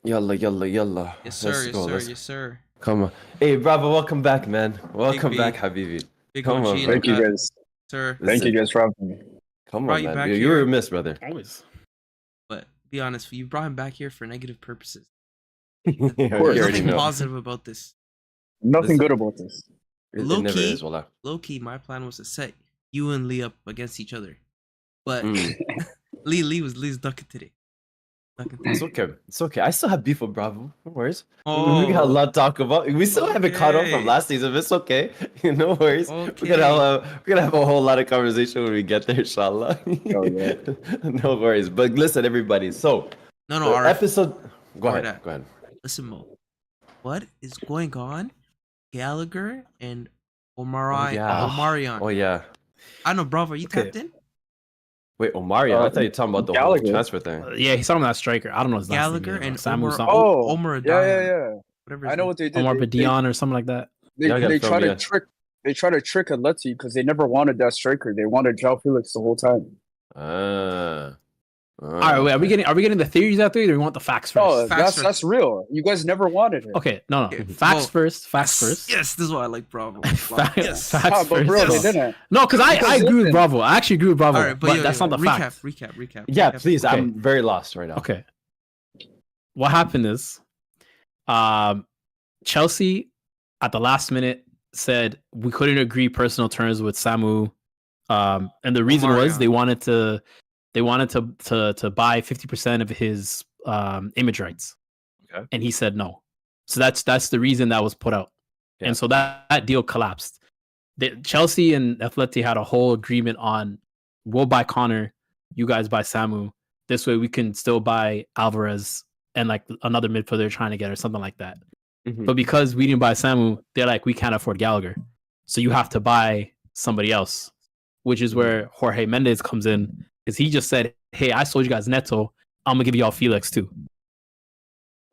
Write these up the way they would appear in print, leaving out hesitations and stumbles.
Yalla, yalla, yalla. Yes, sir. Let's Yes, go. sir. Let's Yes, sir. come on. Hey, bravo. Welcome back, man. Welcome B. back, Habibi. Big Come OG on, in the bro. Thank you cut, guys. sir. Thank you Listen. guys for having me. Come Brought on, you man. back You were here. remiss, brother. Always. But be honest, you brought him back here for negative purposes. You course. already There's nothing know. positive about this. Nothing Listen. good about this. It Low never key. is, wallah. Low key, my plan was to set you and Lee up against each other, but Mm. Lee's ducking today. It's okay. It's okay. I still have beef with Bravo. No worries. Oh, We got a lot to talk about. We still haven't caught up from okay. last season. It's okay. No worries. Okay. We're gonna have a whole lot of conversation when we get there, inshallah. Oh, yeah. No worries. But listen, everybody. So No, the Arif. episode. Go Alright, ahead. Go ahead. Listen, Mo. What is going on? Gallagher and Oh, yeah. Omarion. Oh yeah. I know, Bravo. You Okay. tapped in? Wait, Omarion. I thought you were talking about the whole Gallagher. transfer thing. Yeah, he's talking about that striker. I don't know his last Gallagher name. and Samu Omar. something. Oh, Omar yeah, Dayan, yeah. whatever. I his know name what they did. Omar They, Badian or something like that. Y'all gotta fill try me to in. trick. They try to trick Atleti because they never wanted that striker. They wanted João Felix the whole time. All right, wait, are we getting the theories out there, or do we want the facts first? Oh, Facts that's real. You guys never wanted it. Okay, no. Okay, Facts well, first. Facts first. Yes, this is why I like Bravo. Facts, Yes. facts Ah, but first. bro, Yes. they didn't. No, because I Because agree with listen. Bravo. I actually agree with Bravo, All right, but yo, that's yo, not the recap, facts. recap. Yeah, recap. please. Okay. I'm very lost right now. Okay. What happened is, Chelsea at the last minute said we couldn't agree personal terms with Samu, and the reason was Omarion. they wanted to buy 50% of his image rights, Okay. and he said no. So that's the reason that was put out, Yeah. and so that deal collapsed. Chelsea and Atleti had a whole agreement on we'll buy Connor, you guys buy Samu. This way we can still buy Alvarez and like another midfielder they're trying to get or something like that. Mhm. But because we didn't buy Samu, they're like, we can't afford Gallagher. So you have to buy somebody else, which is where Jorge Mendes comes in. Because he just said, hey, I sold you guys Neto. I'm going to give y'all Felix too.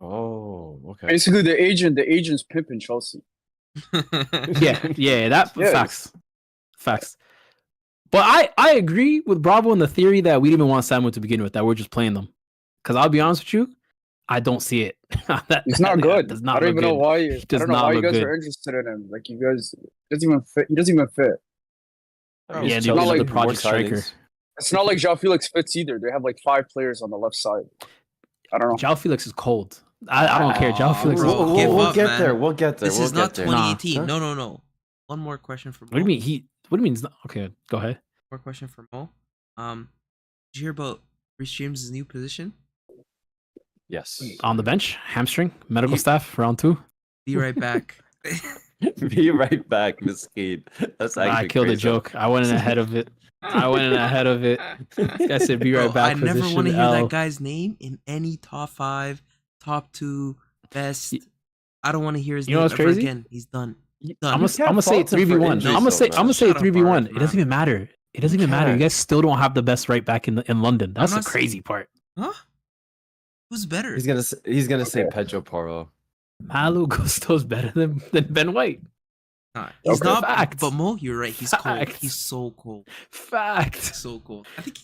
Oh, okay. Basically, the agent's pimping Chelsea. Yeah, that Yes. facts. But I agree with Bravo in the theory that we didn't even want Samu to begin with, that we're just playing them. Because I'll be honest with you, I don't see it. He's not good. Does not I don't look even know good. why. He I does don't know not why you look guys good. are interested in him. Like you guys, he doesn't even fit. He doesn't even fit. Oh, Yeah, it's they not Chelsea like with the more project striker. signings. It's not like João Felix fits either. They have like 5 players on the left side. I don't know. João Felix is cold. I don't care. João Felix is bro, cold. give We'll up, get man. there. We'll get there. This we'll is get not there. 2018. Huh? No. One more question for Mo. What do you mean? What do you mean? It's not, okay, go ahead. More question for Mo. Did you hear about Reece James' new position? Yes. On the bench, hamstring, medical staff, round 2. Be right back. Be right back, Miskeen. That's actually I killed crazy. a joke. I went in ahead of it. This guy said, "Be right Bro, back." I never position want to hear L. that guy's name in any top 5, top 2, best. I don't want to hear his You know name what's ever crazy? again. He's done. Done. I'm You gonna can't say fault him for 3v1. injuries, I'm gonna say though, man. 3v1. Shut up, It doesn't even matter. It doesn't even matter. You can't. guys still don't have the best right back in London. That's the not crazy part. Huh? Who's better? He's gonna say Okay. Pedro Porro. Malu Gusto's better than Ben White. Nah, he's Okay. not. Fact. But Mo, you're right. He's cold. Fact. He's so cold. Fact. So cold. I think.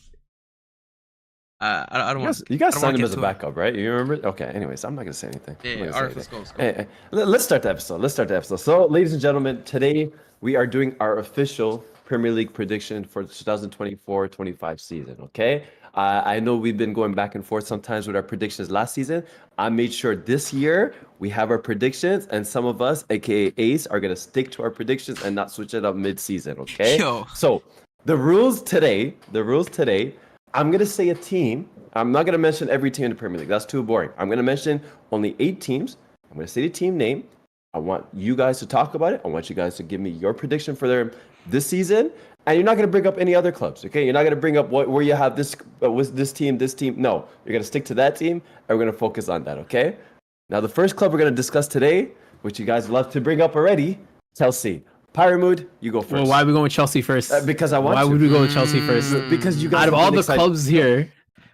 I don't You want. guys, you guys I don't signed wanna him get as a to it. backup, right? You remember? Okay. Anyways, I'm not gonna say anything. I'm Yeah, not gonna Arif, say let's anything. go. Hey, let's start the episode. So, ladies and gentlemen, today we are doing our official Premier League prediction for the 2024-25 season. Okay. I know we've been going back and forth sometimes with our predictions last season. I made sure this year we have our predictions, and some of us, aka Ace, are gonna stick to our predictions and not switch it up mid-season. Okay. Yo. So the rules today, I'm gonna say a team. I'm not gonna mention every team in the Premier League. That's too boring. I'm gonna mention only 8 teams. I'm gonna say the team name. I want you guys to talk about it. I want you guys to give me your prediction for their this season. And you're not gonna bring up any other clubs, okay? You're not gonna bring up where you have this this team. No, you're gonna stick to that team, and we're gonna focus on that, okay? Now the first club we're gonna discuss today, which you guys love to bring up already, Chelsea. Pyramid, you go first. Well, why are we going with Chelsea first? Because I want Why to. would we go with Chelsea first? Because you guys Out of have all been the excited. clubs here,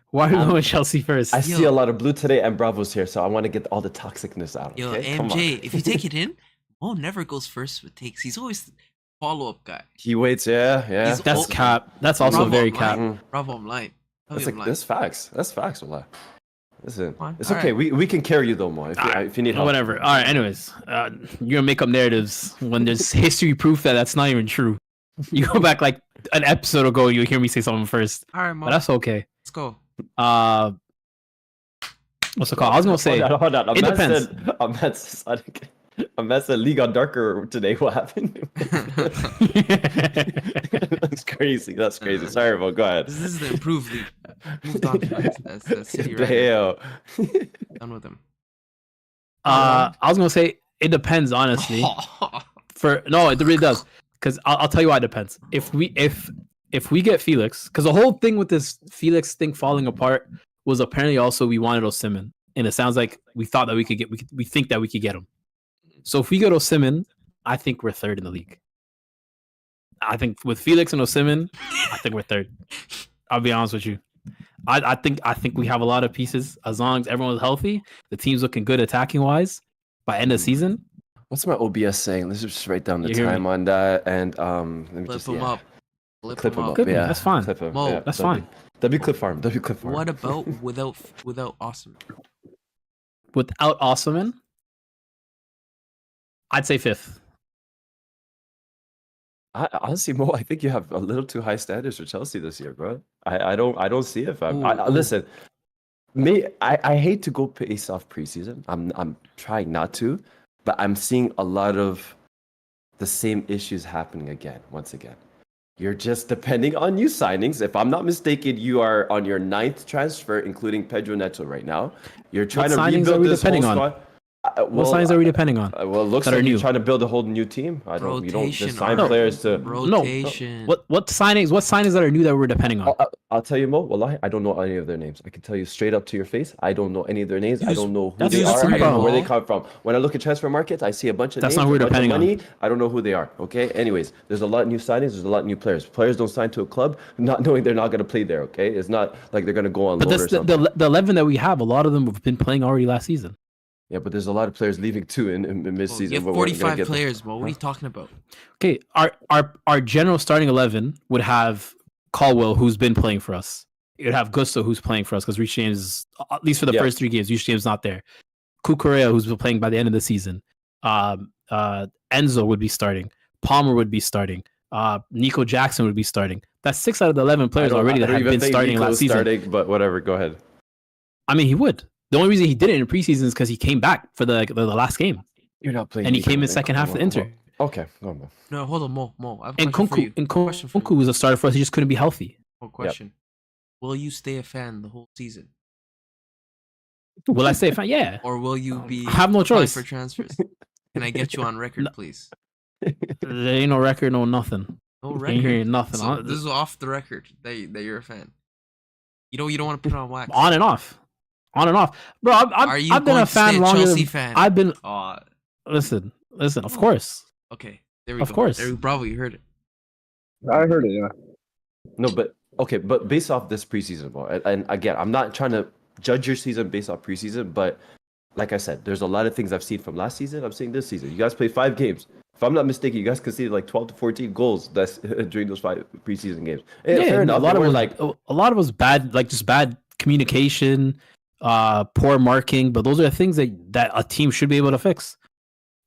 why are we going with Chelsea first? I see a lot of blue today, and Bravo's here, so I want to get all the toxicness out. Yo, Okay? Come on. MJ, if you take it in, Mo never goes first with takes. He's always the follow-up guy. He waits, yeah. He's That's Oh, cap. That's also Bravo, very I'm cap. lying. Bravo, I'm lying. Tell me I'm lying. That's facts. That's facts, wallah. Listen, Fine. it's All okay. right. We can carry you though, Mo, if you need help. Whatever. All right. Anyways, you're gonna make up narratives when there's history proof that that's not even true. You go back like an episode ago, you'll hear me say something first, All right, Mo. but that's okay. Let's go. What's it called? I was gonna say Hold on. it depends. I'm at the League on Darker today. What happened? That's crazy. That's crazy. Sorry, Mo. Go ahead. This is the improved league. Moved on to that's City right Damn. done with them. I was gonna say it depends, honestly. No, it really does. Because I'll tell you why it depends. If we get Felix, because the whole thing with this Felix thing falling apart was apparently also we wanted Osimhen, and it sounds like we thought that we think that we could get him. So if we get Osimhen, I think we're third in the league. I think with Felix and Osimhen, I think we're third. I'll be honest with you. I think we have a lot of pieces. As long as everyone's healthy, the team's looking good attacking wise. By end of season, What's my OBS saying? Let's just write down the You hear time me? on that, and let me Flip just them up. Clip him up. Clip him, Yeah, that's fine. Clip him. Mo, Yeah, that's W- fine. W clip farm. W clip farm. What about without Awesome? Without Osimhen, I'd say fifth. Honestly, Mo, I think you have a little too high standards for Chelsea this year, bro. I don't see it, fam. Listen, I hate to go pace off preseason. I'm trying not to, but I'm seeing a lot of the same issues happening once again. You're just depending on new signings. If I'm not mistaken, you are on your 9th transfer, including Pedro Neto right now. You're trying to signings are rebuild we this whole depending on? squad. What signs are we depending on? Well, it looks that like are you're new? trying to build a whole new team. You don't Rotation, just sign Arnold. players to. Rotation. What signings? What signings that are new that we're depending on? I'll tell you, Mo. Wallahi, I don't know any of their names. I can tell you straight up to your face. I don't know any of their names. I Use- don't know who that's they the are. I don't know problem. where they come from. When I look at transfer markets, I see a bunch of That's names, not who we're a bunch of depending on. money. I don't know who they are. Okay. Anyways, there's a lot of new signings. There's a lot of new players. Players don't sign to a club not knowing they're not going to play there. Okay. It's not like they're going to go on But loan or that's something. the 11 that we have. A lot of them have been playing already last season. Yeah, but there's a lot of players leaving too in Well, mid-season. you have but we're gonna 45 get them. players, Mo. What are you talking about? Okay, our general starting 11 would have Caldwell, who's been playing for us. It would have Gusto, who's playing for us, because Reece James, at least for the Yeah. first 3 games, Reece James not there. Kukurea, who's been playing by the end of the season. Enzo would be starting. Palmer would be starting. Nico Jackson would be starting. That's 6 out of the 11 players already that have been starting last season. Starting, but whatever. Go ahead. I mean, he would. The only reason he did it in preseason is because he came back for the last game, You're not playing. and he Nico, came in man. second Come half on, of the Inter. come on. Okay, go on, Mo. No, hold on, Mo. I have a And question for you. Kunku was a starter for us. He just couldn't be healthy. Question. Will you stay a fan the whole season? Will I say, yeah? Or will you be I have no applying choice. for transfers? Can I get you on record, please? There ain't no record, no nothing. No Ain't record. hearing nothing. So this is off the record that you're a fan. You don't want to put it on wax. On and off, bro. Are you I've been going a to stay fan a longer. Chelsea Than, fan? I've been. Aw, Listen. Of course. okay. There we Of go. course. There, Bravo, you heard it. I heard it. Yeah. No, but okay, but based off this preseason, Mo, and again, I'm not trying to judge your season based off preseason, but like I said, there's a lot of things I've seen from last season. I'm seeing this season. You guys played 5 games. If I'm not mistaken, you guys conceded like 12 to 14 goals that's during those 5 preseason games. Yeah, fair enough. A lot They of were it, like a lot of it was bad, like just bad communication, poor marking. But those are the things that a team should be able to fix.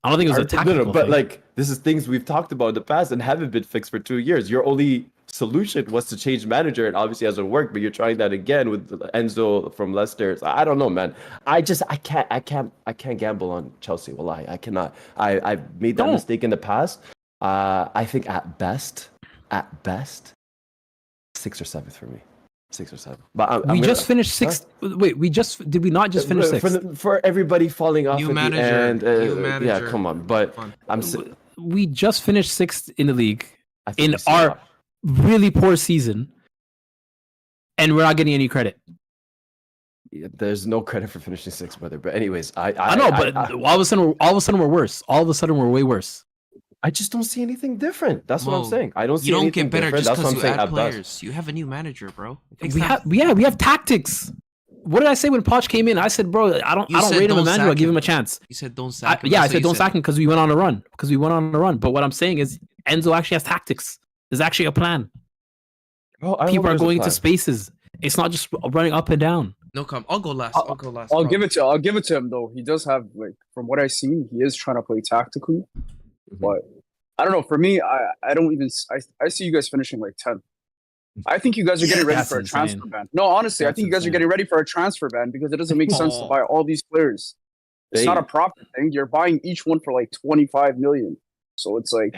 I don't think it was a tactical but thing. like this is things we've talked about in the past and haven't been fixed for 2 years. Your only solution was to change manager, and obviously hasn't worked. But you're trying that again with Enzo from Leicester. So I don't know, man. I can't gamble on Chelsea. Wallahi, I cannot. I've made that Don't. mistake in the past. I think at best, 6th or 7th for me. 6th or 7th. But we just finished 6th. Wait, did we not just finish 6th? for everybody falling off New at manager, the end. new Yeah, manager. come on. But Fun. We just finished 6th in the league I think in we still our are. really poor season, and we're not getting any credit. Yeah, there's no credit for finishing 6th, brother. But anyways, I know, but all of a sudden we're worse. All of a sudden we're way worse. I just don't see anything different. That's what I'm Mo, saying. I don't see You don't anything get better different. just That's what because I'm you saying. add At best. players. You have a new manager, bro. It takes We time. have tactics. What did I say when Poch came in? I said, bro, I don't You said rate him a don't manager. I sack give him. him a chance. You said don't sack him. Yeah, I That's what said you don't sack him because we went on a run. But what I'm saying is Enzo actually has tactics. There's actually a plan. Oh, I People hope are there's a going into plan. spaces. It's not just running up and down. No comment. I'll go last. I'll go last. I'll give it to him though. He does have like from what I've seen, he is trying to play tactically. But I don't know. For me, I don't even I see you guys finishing like 10th. I think you guys are getting ready That's for a insane. transfer ban. No, honestly, I That's think you guys are insane. getting ready for a transfer ban because it doesn't make sense to buy all these players. It's not a profit thing. You're buying each one for like 25 million. So it's like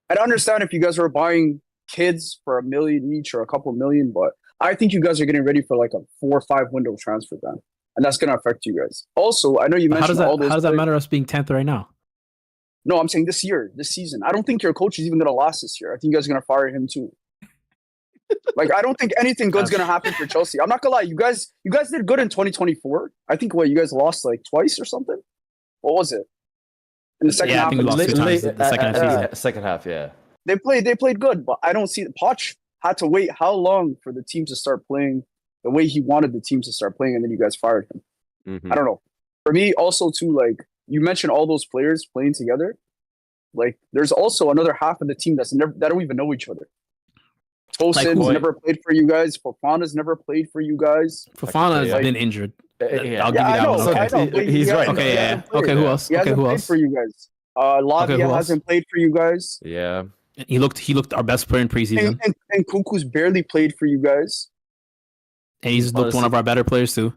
I'd understand if you guys were buying kids for $1 million each or a couple million, but I think you guys are getting ready for like a 4 or 5 window transfer ban, and that's gonna affect you guys. Also, I know you But mentioned all those. how does that matter us being 10th right now? No, I'm saying this season. I don't think your coach is even gonna last this year. I think you guys are gonna fire him too. Like, I don't think anything good's gonna happen for Chelsea. I'm not gonna lie, you guys did good in 2024. I think you guys lost like twice or something. What was it? In the second Yeah, I half. think we lost 2 times the second half. Second half, yeah. They played good, but I don't see Poch had to wait how long for the team to start playing the way he wanted the team to start playing, and then you guys fired him. I don't know. For me, also too, like you mentioned, all those players playing together. Like, there's also another half of the team that don't even know each other. Tosin's never played for you guys. Fofana's never played for you guys. Fofana has been injured. I'll give you that one. Okay. He's right. Okay, yeah. Okay, who else? He hasn't played for you guys. Lavia hasn't played for you guys. Yeah. He looked our best player in preseason. And Kuku's barely played for you guys. And he's looked one of our better players too.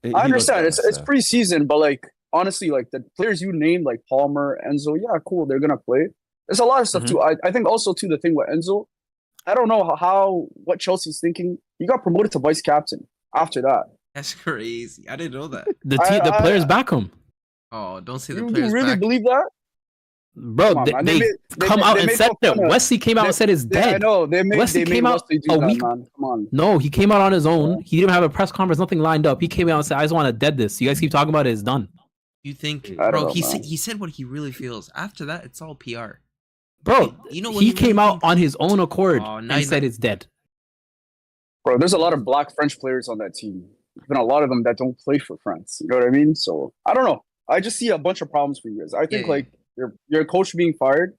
I understand it's preseason, but like honestly, like the players you named, like Palmer, Enzo, yeah, cool, they're gonna play. There's a lot of stuff too. I think also too the thing with Enzo, I don't know what Chelsea's thinking. He got promoted to vice captain after that. That's crazy. I didn't know that. The players back him. Oh, don't say the You players really back. believe that? Bro, they come out and said that. Wesley came out and said it's dead. I know. Wesley came out a week. Man. Come on. No, he came out on his own. He didn't have a press conference, nothing lined up. He came out and said, I just want to dead this. You guys keep talking about it, it's done. You think, I don't bro, know, he said what he really feels. After that, it's all PR. Bro, You know what he he came really out on his own accord Oh, and now said it's dead. Bro, there's a lot of black French players on that team. Even a lot of them that don't play for France. You know what I mean? So I don't know. I just see a bunch of problems for you guys. I think like your coach being fired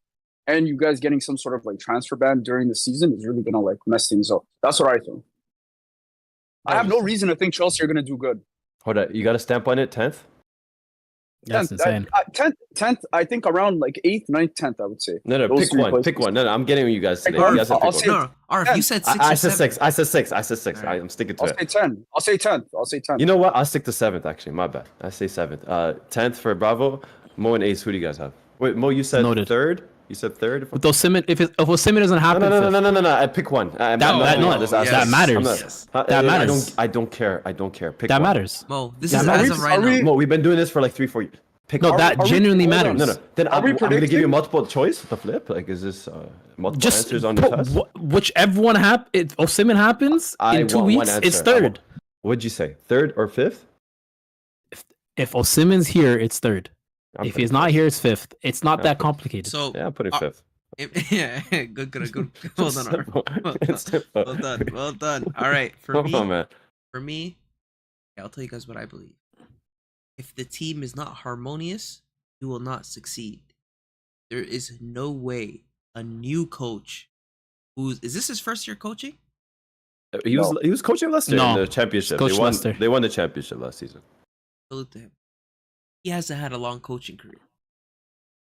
and you guys getting some sort of like transfer ban during the season is really gonna like mess things up. That's what I think. I have no reason to think Chelsea are gonna do good. Hold on, you got a stamp on it, 10th? That's insane. 10th, I think around like 8th, 9th, 10th, I would say. No, Those pick three one. places. Pick one. No, I'm getting you guys today. I'll You guys have to say- pick one. No, Arif, you said 6 I or said 7. 6. I said 6. I said 6. Alright. I'm sticking to I'll it. say 10. I'll say 10th. I'll say 10th. You know what? I'll stick to 7th, actually. My bad. I say 7th. 10th for Bravo. Mo and Ace, who do you guys have? Wait, Mo, you said Noted. 3rd? You said 3rd? With Osimhen, if Osimhen doesn't happen, No. I pick one. That matters. That matters. I don't care. Pick that one. matters. Mo, this That is matters. as of right now. Mo, we've been doing this for like 3-4 years. Pick No, one. that genuinely matters. No. Then I'm we going to give you predicting? multiple choice. The flip? Like, is this multiple Just answers on the test? whichever one if Osimhen happens in 2 want one weeks, it's answer. 3rd. What'd you say? 3rd or 5th? If Osimhen's here, it's 3rd. I'm If putting he's not fifth. here, it's 5th. It's not that complicated. So, Yeah, I'm putting 5th. yeah, good. Well done, Arif. It's simple. Well done. All right, Come on, man. For me, I'll tell you guys what I believe. If the team is not harmonious, you will not succeed. There is no way a new coach is this his first year coaching? He was coaching Leicester in No. the championship. Coach Leicester. They won the championship last season. Salute to him. He hasn't had a long coaching career.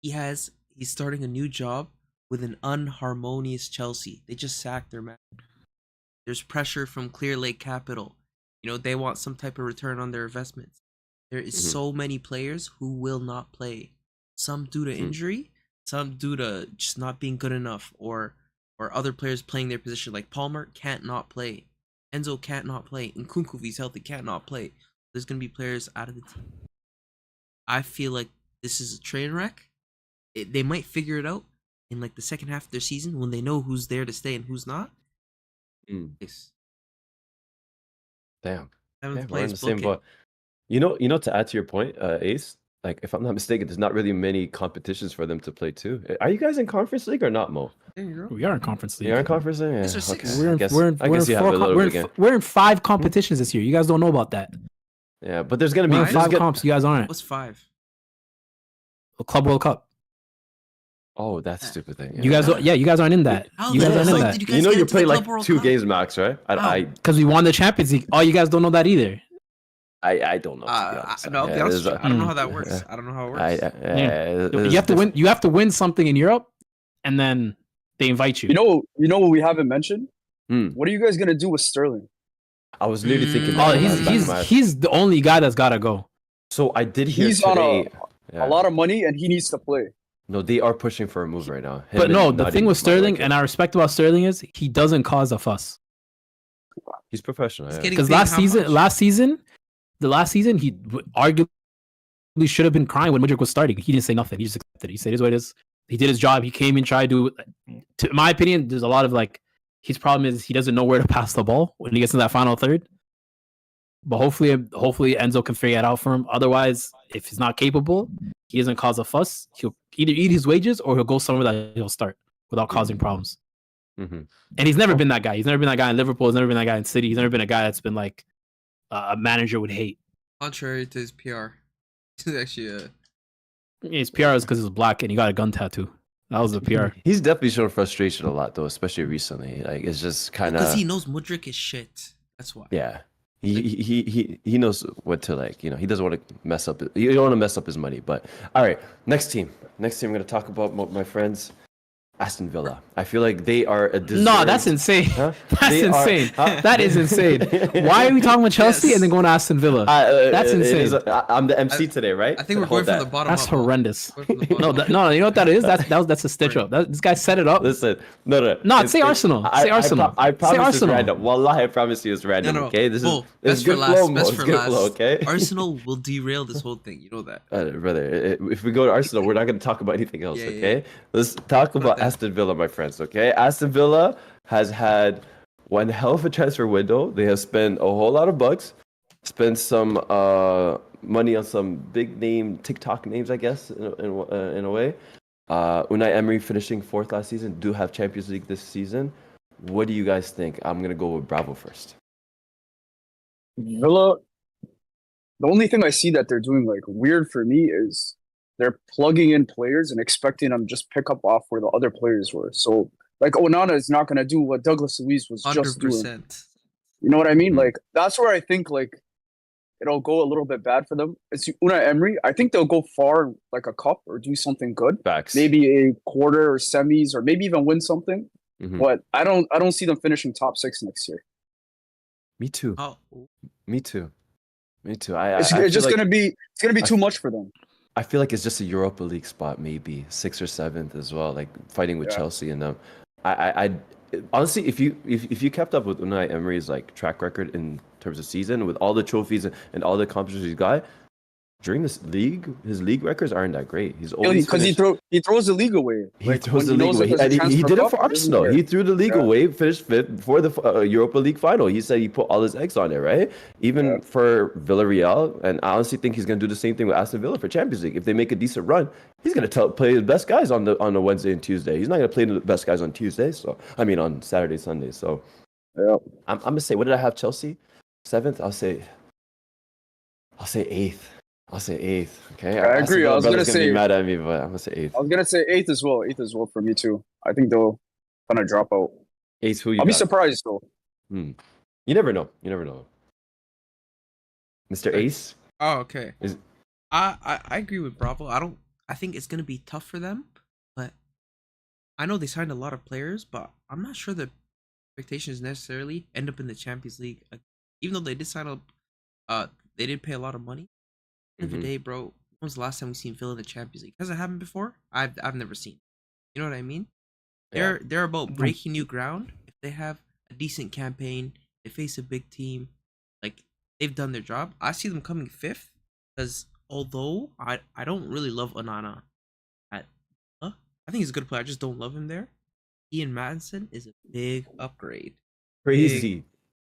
He's starting a new job with an unharmonious Chelsea. They just sacked their man. There's pressure from Clear Lake Capital. You know, they want some type of return on their investments. There is so many players who will not play. Some due to injury, some due to just not being good enough, or other players playing their position. Like Palmer can't not play. Enzo can't not play. Nkunku, if he's healthy, can't not play. There's going to be players out of the team. I feel like this is a train wreck. They might figure it out in like the second half of their season when they know who's there to stay and who's not. Yes. Damn. Seventh Yeah, we're place, in the same book it. boat. You know, to add to your point, Ace, like if I'm not mistaken, there's not really many competitions for them to play too. Are you guys in conference league or not, Mo? There you go. We are in conference league. You're in conference league? These are Yeah, six. okay. We're in 5 competitions this year. You guys don't know about that. Yeah, but there's gonna be We're in there's 5 gonna- comps. You guys aren't. What's 5? A Club World Cup. Oh, that's a stupid thing. You guys, you guys aren't in that. How You the guys aren't in fuck that did you You guys know get you into the play Club like World 2 Cup? games max, right? How? I because we won the Champions League. Oh, you guys don't know that either. I don't know, to be honest. No, I'll be honest with you. I don't know how that works. yeah. I don't know how it I, works. You have to win. You have to win something in Europe, and then they invite you. You know what we haven't mentioned? Hmm. What are you guys gonna do with Sterling? I was literally thinking. Oh, that. he's the only guy that's gotta go. So I did hear He's on today. a lot of money and he needs to play. No, they are pushing for a move right now. But no, the thing with Sterling, and I respect about Sterling, is he doesn't cause a fuss. He's professional. He's Yeah. getting Because paid how much? the last season, he arguably should have been crying when Mudryk was starting. He didn't say nothing. He just accepted it. He said, "Here's what it is." He did his job. He came and tried to. In my opinion, there's a lot of like his problem is he doesn't know where to pass the ball when he gets in that final third. But hopefully Enzo can figure it out for him. Otherwise, if he's not capable, he doesn't cause a fuss. He'll either eat his wages or he'll go somewhere that he'll start without causing problems. Mm-hmm. And he's never been that guy. He's never been that guy in Liverpool. He's never been that guy in City. He's never been a guy that's been like a manager would hate. Contrary to his PR. He's actually His PR is because he's black and he got a gun tattoo. That was the PR. He's definitely shown frustration a lot, though, especially recently. Like it's just kind of because he knows Mudryk is shit. That's why. yeah. He knows what to like. You know, he doesn't want to mess up. You don't want to mess up his money. But all right, next team. I'm going to talk about my friends. Aston Villa. I feel like they are a deserved... No, that's insane. Huh? That's insane. That is insane. Why are we talking about Chelsea and then going to Aston Villa? That's insane. I'm the MC today, right? I think we're going from the bottom That's up. horrendous. No, No, you know what that is? That's a stitch up. This guy set it up. Listen, no. Say Arsenal. Say Arsenal. I promise say it's Arsenal. random. Wallahi, I promise you it's random. No. Okay, this Bull. is Best for good last. flow. Best for Good last. flow. Okay. Arsenal will derail this whole thing. You know that. Brother, if we go to Arsenal, we're not going to talk about anything else. Yeah, Okay, yeah. Let's talk about that. Aston Villa, my friends. Okay, Aston Villa has had one hell of a transfer window. They have spent a whole lot of bucks, spent some money on some big name TikTok names, I guess, in a way. Unai Emery finishing 4th last season, do have Champions League this season. What do you guys think? I'm gonna go with Bravo first. Villa, the only thing I see that they're doing like weird for me is they're plugging in players and expecting them to just pick up off where the other players were. So like Onana is not gonna do what Douglas Luiz was just doing. 100%. You know what I mean? Mhm. Like that's where I think like it'll go a little bit bad for them. It's Unai Emery. I think they'll go far in, like a cup or do something good. Facts. Maybe a quarter or semis or maybe even win something. Mhm. But I don't see them finishing top 6 next year. Me too. Oh, Me too. It's I it's feel just like- gonna be too much for them. I feel like it's just a Europa League spot, maybe 6th or 7th as well, like fighting with Yeah. Chelsea and them. I honestly, if you kept up with Unai Emery's like track record in terms of season, with all the trophies and all the accomplishments he's got during this league, his league records aren't that great. He's always Because he throws the league away. He Like, throws when the knows league away. that there's a And he transfer did it cup, for he doesn't Arsenal. care. He threw the league Yeah. away, finished 5th before the Europa League final. He said he put all his eggs on it, right? Even Yeah. for Villarreal, and I honestly think he's going to do the same thing with Aston Villa for Champions League. If they make a decent run, he's going to play the best guys on the Wednesday and Tuesday. He's not going to play the best guys on Tuesday. So I mean on Saturday, Sunday. So Yeah. I'm going to say, what did I have? Chelsea 7th. I'll say 8th. Okay. I Aston agree. Villa I was gonna brothers say- be mad at me, but I'm gonna say 8th. I was gonna say 8th as well. 8th as well for me too. I think they'll kind of drop out. 8th. Who you I'll be got? surprised though. You never know. Mr. Ace? Oh, okay. Is- I agree with Bravo. I think it's gonna be tough for them, but I know they signed a lot of players, but I'm not sure the expectations necessarily end up in the Champions League. Even though they did sign up, they did pay a lot of money. At the end of the day, bro, when was the last time we seen Villa in the Champions League? Has it happened before? I've never seen. You know what I mean? Yeah. They're about breaking new ground. If they have a decent campaign, they face a big team, like they've done their job. I see them coming 5th because although I don't really love Onana at Villa, I think he's a good player. I just don't love him there. Ian Madison is a big upgrade. Crazy.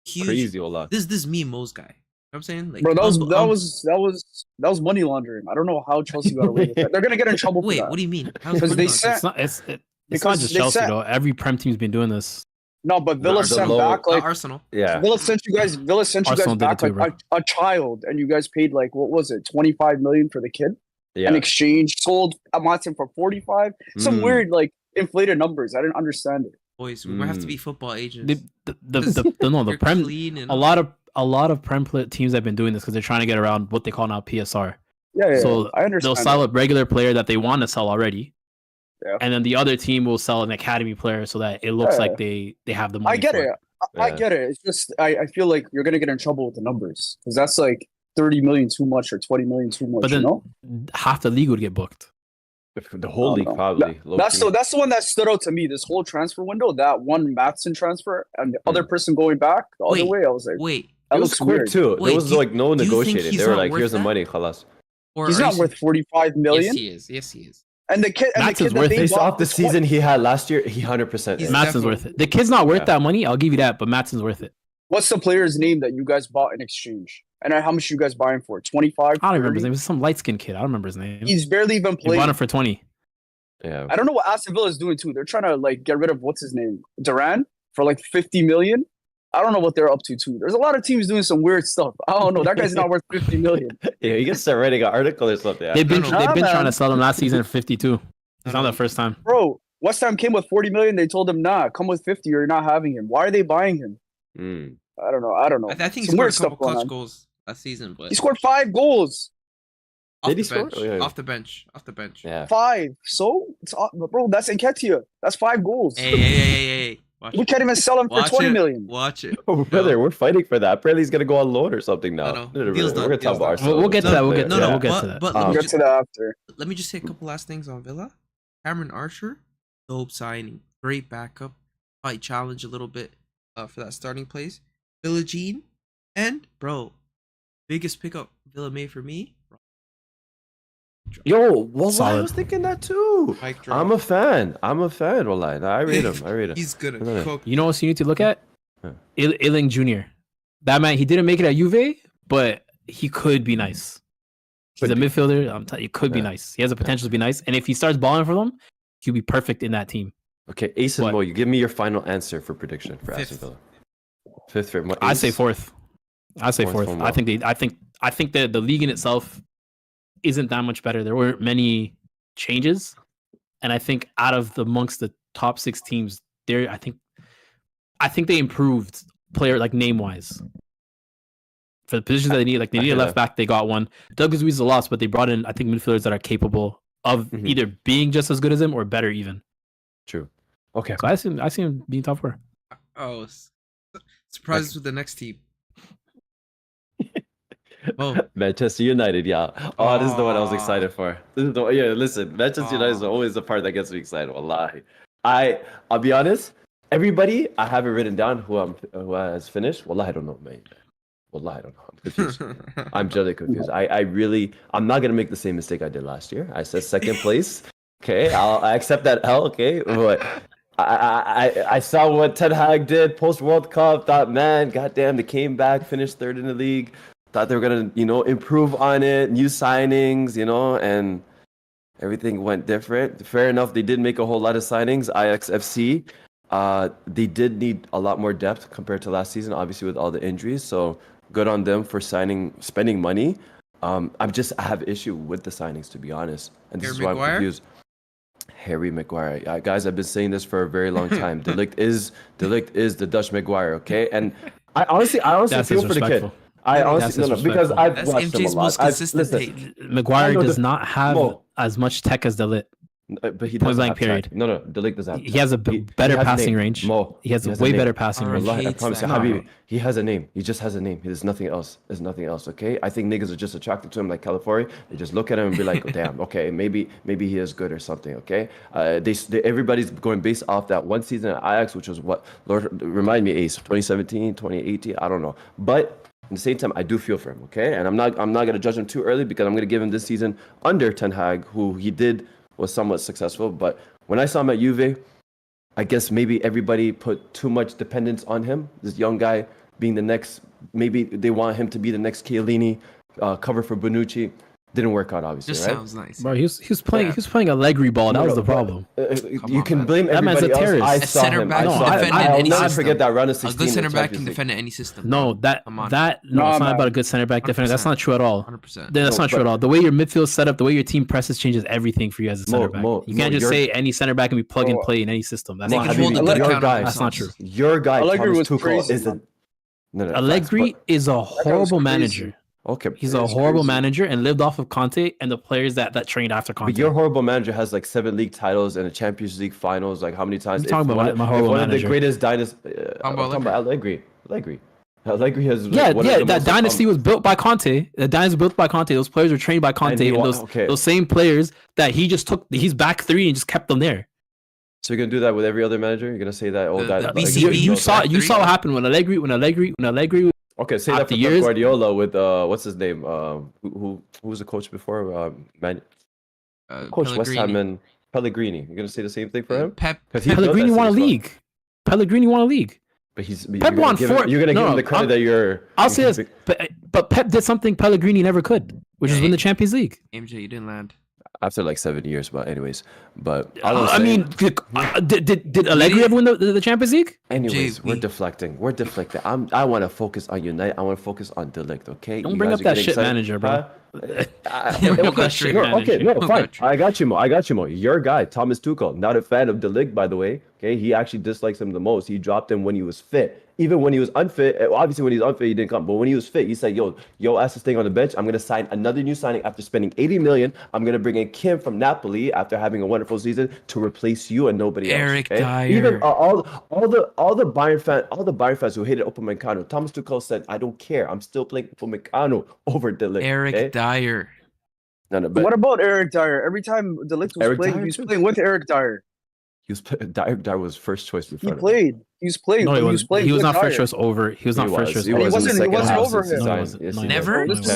Huge. Crazy, Ola. This me Mo's guy. You know what I'm saying? Like, Bro, that was money laundering. I don't know how Chelsea got away with that. They're gonna get in trouble for Wait, that. what do you mean? Because they said sent It's not Because just they Chelsea said- though. Every Prem team's been doing this. no, but Villa the sent lower- back like Arsenal. Yeah. Villa sent you guys Arsenal did back it too, like a child, and you guys paid like what was it, 25 million for the kid? Yeah. In exchange, sold Amatim for 45. Some Mm. weird like inflated numbers. I didn't understand it. Boys, we might have to be football agents. The You're Prem. clean and A lot of a lot of Prem teams have been doing this because they're trying to get around what they call now PSR. Yeah, So I understand. they'll sell a regular player that they want to sell already, Yeah. and then the other team will sell an academy player so that it looks like they have the money. I get for it. I Yeah. get it. It's just I feel like you're gonna get in trouble with the numbers because that's like 30 million too much or 20 million too much. But then you know? half the league would get booked. The whole league No. probably. That's the one that stood out to me. This whole transfer window, that one Matson transfer, and the other person going back the other Wait, way. I was like, Wait, that It was looks quick weird. too. Wait, there was do you- like no do you think negotiating. he's They were not like, worth "Here's the that? money, khalas." or He's are not you- worth 45 million. Yes, he is. Yes, he is. And the kid, and the Matson's kid that worth they it. Based bought off the for season he had last year, he 100% He's is. Matson's definitely- worth it. The kid's not worth Yeah. that money. I'll give you that, but Matson's worth it. What's the player's name that you guys bought in exchange? And how much you guys buying for? 25? I don't remember his 30? name. It was some light skinned kid. I don't remember his name. He's barely even You played. bought him for 20. Yeah. I don't know what Aston Villa is doing too. They're trying to like get rid of what's his name, Duran, for like 50 million. I don't know what they're up to too. There's a lot of teams doing some weird stuff. I don't know. That guy's not worth 50 million. Yeah, you can start writing an article or something. They've been No, no. they've been Nah, trying man. to sell him last season for 52. It's not the first time. Bro, West Ham came with 40 million. They told him, nah, come with 50 or you're not having him. Why are they buying him? Mm. I don't know. I don't know. I think he Some scored weird a stuff couple going clutch on. goals last season, but He scored 5 goals. off Did the he score? bench. Oh, yeah. Off the bench. Off the bench. Yeah. 5. So, bro, that's Nketiah. That's 5 goals. Hey. Watch We it. can't even sell him for Watch 20 it. million. Watch it. Oh, brother, we're fighting for that. Apparently, he's gonna go on loan or something now. No. No, Deal's we're done. gonna talk Deal's about done. ourselves. We'll get to that. We'll get to No, that. no, We'll get to that. but Um, We'll let, me get to just, that after. let me just say a couple last things on Villa. Cameron Archer, dope signing. Great backup. Might challenge a little bit for that starting place. Villa Jean, and, bro, biggest pickup Villa made for me. Yo, well, I Solid. was thinking that too. Mike drop. I'm a fan. Wallahi. I read him. He's gonna Yeah. cook. You know what you need to look at? Huh. Iling Jr. That man, he didn't make it at Juve, but he could be nice. He's a Could be. midfielder. I'm telling you, he could be Yeah. nice. He has the potential to be nice. And if he starts balling for them, he'll be perfect in that team. Okay, Ace and What? Mo, you give me your final answer for prediction for Aston Fifth. Villa. Fifth for I say Ace? fourth. I say Fourth fourth. from I what? think I think that the league in itself isn't that much better. There weren't many changes, and I think out of amongst the top 6 teams, I think they improved player like name wise. For the positions that they need, like they I need a hear left back, they got one. Douglas Luiz is a loss, but they brought in I think midfielders that are capable of Mhm. either being just as good as him or better even. True. Okay. So I see him being top 4. Oh, surprises with the next team. Oh, Manchester United, yeah. Oh, this is the one I was Aw. excited for. This is the yeah. Listen, Manchester United is Aw. always the part that gets me excited. Wallahi, I'll be honest. Everybody, I have it written down who has finished. Wallahi, I don't know, man. Wallahi, I don't know. I'm confused. I'm really confused. I'm not gonna make the same mistake I did last year. I said second place. Okay, I accept that L. Okay, but I saw what Ten Hag did post World Cup. Thought, man, goddamn, they came back, finished third in the league. Thought they were gonna, improve on it, new signings, and everything went different. Fair enough, they did make a whole lot of signings. IXFC, they did need a lot more depth compared to last season, obviously with all the injuries. So good on them for spending money. I have issue with the signings, to be honest, and this Harry is why Maguire? I'm confused. Harry Maguire, guys, I've been saying this for a very long time. De Ligt is the Dutch Maguire, okay? And I honestly That's feel for the kid. disrespectful. I That's honestly no, because disrespectful. I've That's watched him a MJ's lot. most consistent take. Maguire I know does the- not have Mo. as much tech as De Ligt. But he Point doesn't blank have period. track. No, De Ligt doesn't have He has a track. better has a passing name. range. Mo, He has a a way name. better passing range. Wallahi, I hates promise you, that. Habibi, he has a name. He just has a name. There's nothing else. There's nothing else. Okay, I think niggas are just attracted to him like California. They just look at him and be like, oh, damn, okay, maybe he is good or something. Okay, everybody's going based off that one season at Ajax, which was what Lord remind me, Ace, 2017, 2018. I don't know, but. At the same time, I do feel for him, okay? And I'm not gonna judge him too early because I'm gonna give him this season under Ten Hag, who was somewhat successful. But when I saw him at Juve, I guess maybe everybody put too much dependence on him. This young guy being the next, maybe they want him to be the next Chiellini, cover for Bonucci. Didn't work out, obviously, Just right? sounds nice. Bro, he was playing Yeah. he was playing Allegri ball. That No, was the but, problem. You on, can man. blame That man's everybody a terrorist. else. I A saw center him. back I can saw him. defend I'll any never system. forget that round of A 16. good in center back can Champions League. defend any system. No, bro. that Come on. no, Nah, it's not man. about a good center back defender. That's 100%. not true at all. 100%. That's No, not true but- at all. The way your midfield set up, the way your team presses changes everything for you as a center back. You can't just say any center back can be plug and Bro, play in any system. That's They not can true. hold a Habibi, good your account on guy- That's not true. themselves. Your guy, Allegri Thomas was Tuchel, crazy, is a man. No, Allegri facts, is a was horrible crazy. manager. but, okay. He's It a is horrible crazy. manager and lived off of Conte and the players that trained after Conte. But your horrible manager has like 7 league titles and a Champions League finals. Like how many times? I'm talking about my horrible one of the manager. greatest dynasties. I'm about talking about Allegri. Allegri has Yeah, one of yeah. the That most, dynasty was built by Conte. The dynasty was built by Conte. Those players were trained by Conte, he and wa- those same players that he just took. He's back 3 and just kept them there. So you're gonna do that with every other manager? You're gonna say that? Oh, The that BCB Allegri You built saw that? you saw what happened when Allegri. Okay, say that after for years- Guardiola with what's his name? Who was the coach before? Coach West Ham and Pellegrini. You're gonna say the same thing for him? Pep. 'Cause he built Pellegrini that won a City squad. league. Pellegrini won a league. But he's Pep won 4. You're gonna give No, him the credit I'm- that you're. I'll say this, but Pep did something Pellegrini never could, which is win the Champions League. MJ, you didn't land. After like 7 years, but anyways, but I mean, did Allegri ever win the Champions League? anyways, we're JP. deflecting. We're deflecting. I want to focus on United. I want to focus on Delict. Okay. Don't You bring guys up are that getting shit excited. manager, bro. We'll go straight Okay, no, We'll fine. go straight. I got you, Mo. Your guy, Thomas Tuchel, not a fan of Delict, by the way. Okay, he actually dislikes him the most. He dropped him when he was fit. Even when he was unfit, obviously when he's unfit, he didn't come. But when he was fit, he said, yo, ass is staying on the bench. I'm gonna sign another new signing after spending 80 million. I'm gonna bring in Kim from Napoli after having a wonderful season to replace you and nobody Eric else. Dyer. Even all the Bayern fans who hated Upamecano, Thomas Tuchel said, I don't care. I'm still playing Upamecano over Delict. Eric okay? Dyer. No, but What about Eric Dyer? Every time Delict was Eric playing, Dyer he was too. playing with Eric Dyer. Dyer was first choice before. He played. He was playing. No, but he he was. was playing. He was with not first Dyer. choice over. He was not first choice. He wasn't over him. No, he wasn't. No, he Never? Bro, this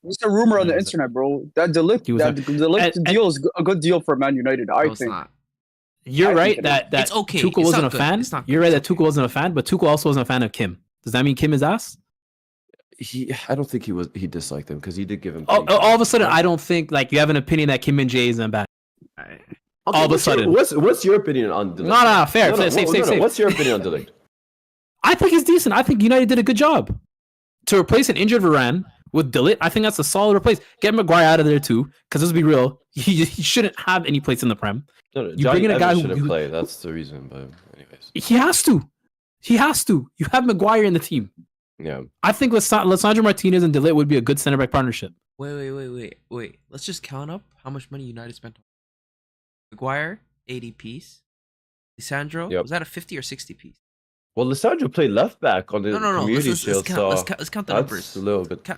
is a rumor on the No, he wasn't. internet, bro. That Delict, He was that not. Delict And- deal is a good deal for Man United. No, I it's think. not. You're I think right it that It's okay. Tuchel It's wasn't not a good. fan. It's not You're good. right It's that Tuchel wasn't a fan, but Tuchel also wasn't a fan of Kim. Does that mean Kim is ass? I don't think he disliked him because he did give him. All of a sudden, I don't think like you have an opinion that Kim and Jay isn't bad. all of a sudden. What's your opinion on Delict? No, fair. No, Safe. What's your opinion on Delict? I think he's decent. I think United did a good job to replace an injured Varane with Dillit. I think that's a solid replace. Get Maguire out of there too, because let's be real, he shouldn't have any place in the Prem. No, You Johnny bring in a guy Evans who- shouldn't who- play. That's the reason. But anyways, He has to. You have Maguire in the team. yeah. I think Lissandro Martinez and Dillit would be a good center back partnership. Wait. Let's just count up how much money United spent on Maguire, 80 piece. Lisandro, Yep. was that a 50 or 60 piece? Well, Lissandro played left back on the No. Community Let's Shield, count, so let's count the that's numbers. a little bit.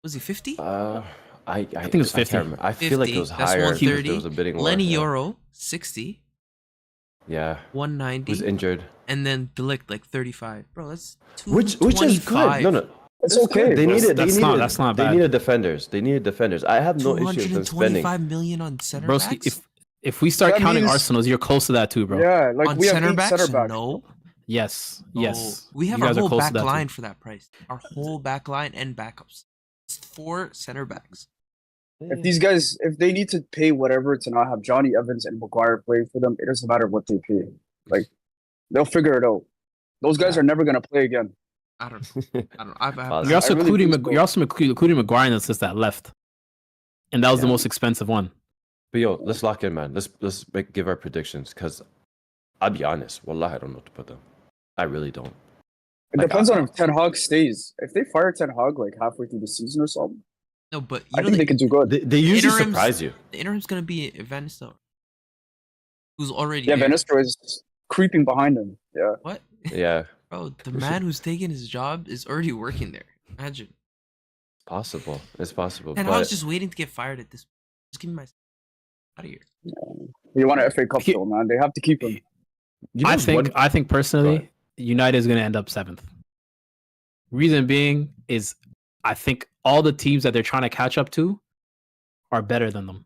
Was he 50? I think it was 50. can't remember. I feel like it 50, was that's higher. 130. There was a bidding war. Lenny yeah. Euro, 60. Yeah, 190. who's injured? And then Delict, like 35. Bro, that's Which is good. 225. No. It's That's okay. good. They bro. needed. That's they not- needed. that's not They bad. needed defenders. I have no issue with them spending. 225 million on center Broski, backs? if we start That counting means- Arsenals, you're close to that too, bro. Yeah, like on we have center eight backs? center backs. No. Yes. No. Yes. We have You our guys are whole close to back that, too. line for that price. Our whole back line and backups. It's 4 center backs. If these guys, if they need to pay whatever to not have Johnny Evans and Maguire play for them, it doesn't matter what they pay. Like they'll figure it out. Those guys are never gonna play again. I don't know. I've You're also I really including think so. you're also including Maguire in the list that left, and that was the Yeah. most expensive one. But yo, let's lock in, man. Let's give our predictions because I'll be honest. Wallah, I don't know what to put them. I really don't. It Like, depends on if Ten Hag stays. If they fire Ten Hag like halfway through the season or something, No, but I think they can do good. They usually Interims- surprise you. the interim's going to be Van Nistelrooy, who's already Yeah, there. Van Nistelrooy is creeping behind him. Yeah, What? Yeah, Bro, the man who's taking his job is already working there. Imagine. possible. It's possible. And but I was just waiting to get fired at this point. Just give me my out of here. you want an FA Cup He- though, man. They have to keep him. you know I what's think one- I think Go personally, ahead. United is going to end up 7th. Reason being is I think all the teams that they're trying to catch up to are better than them.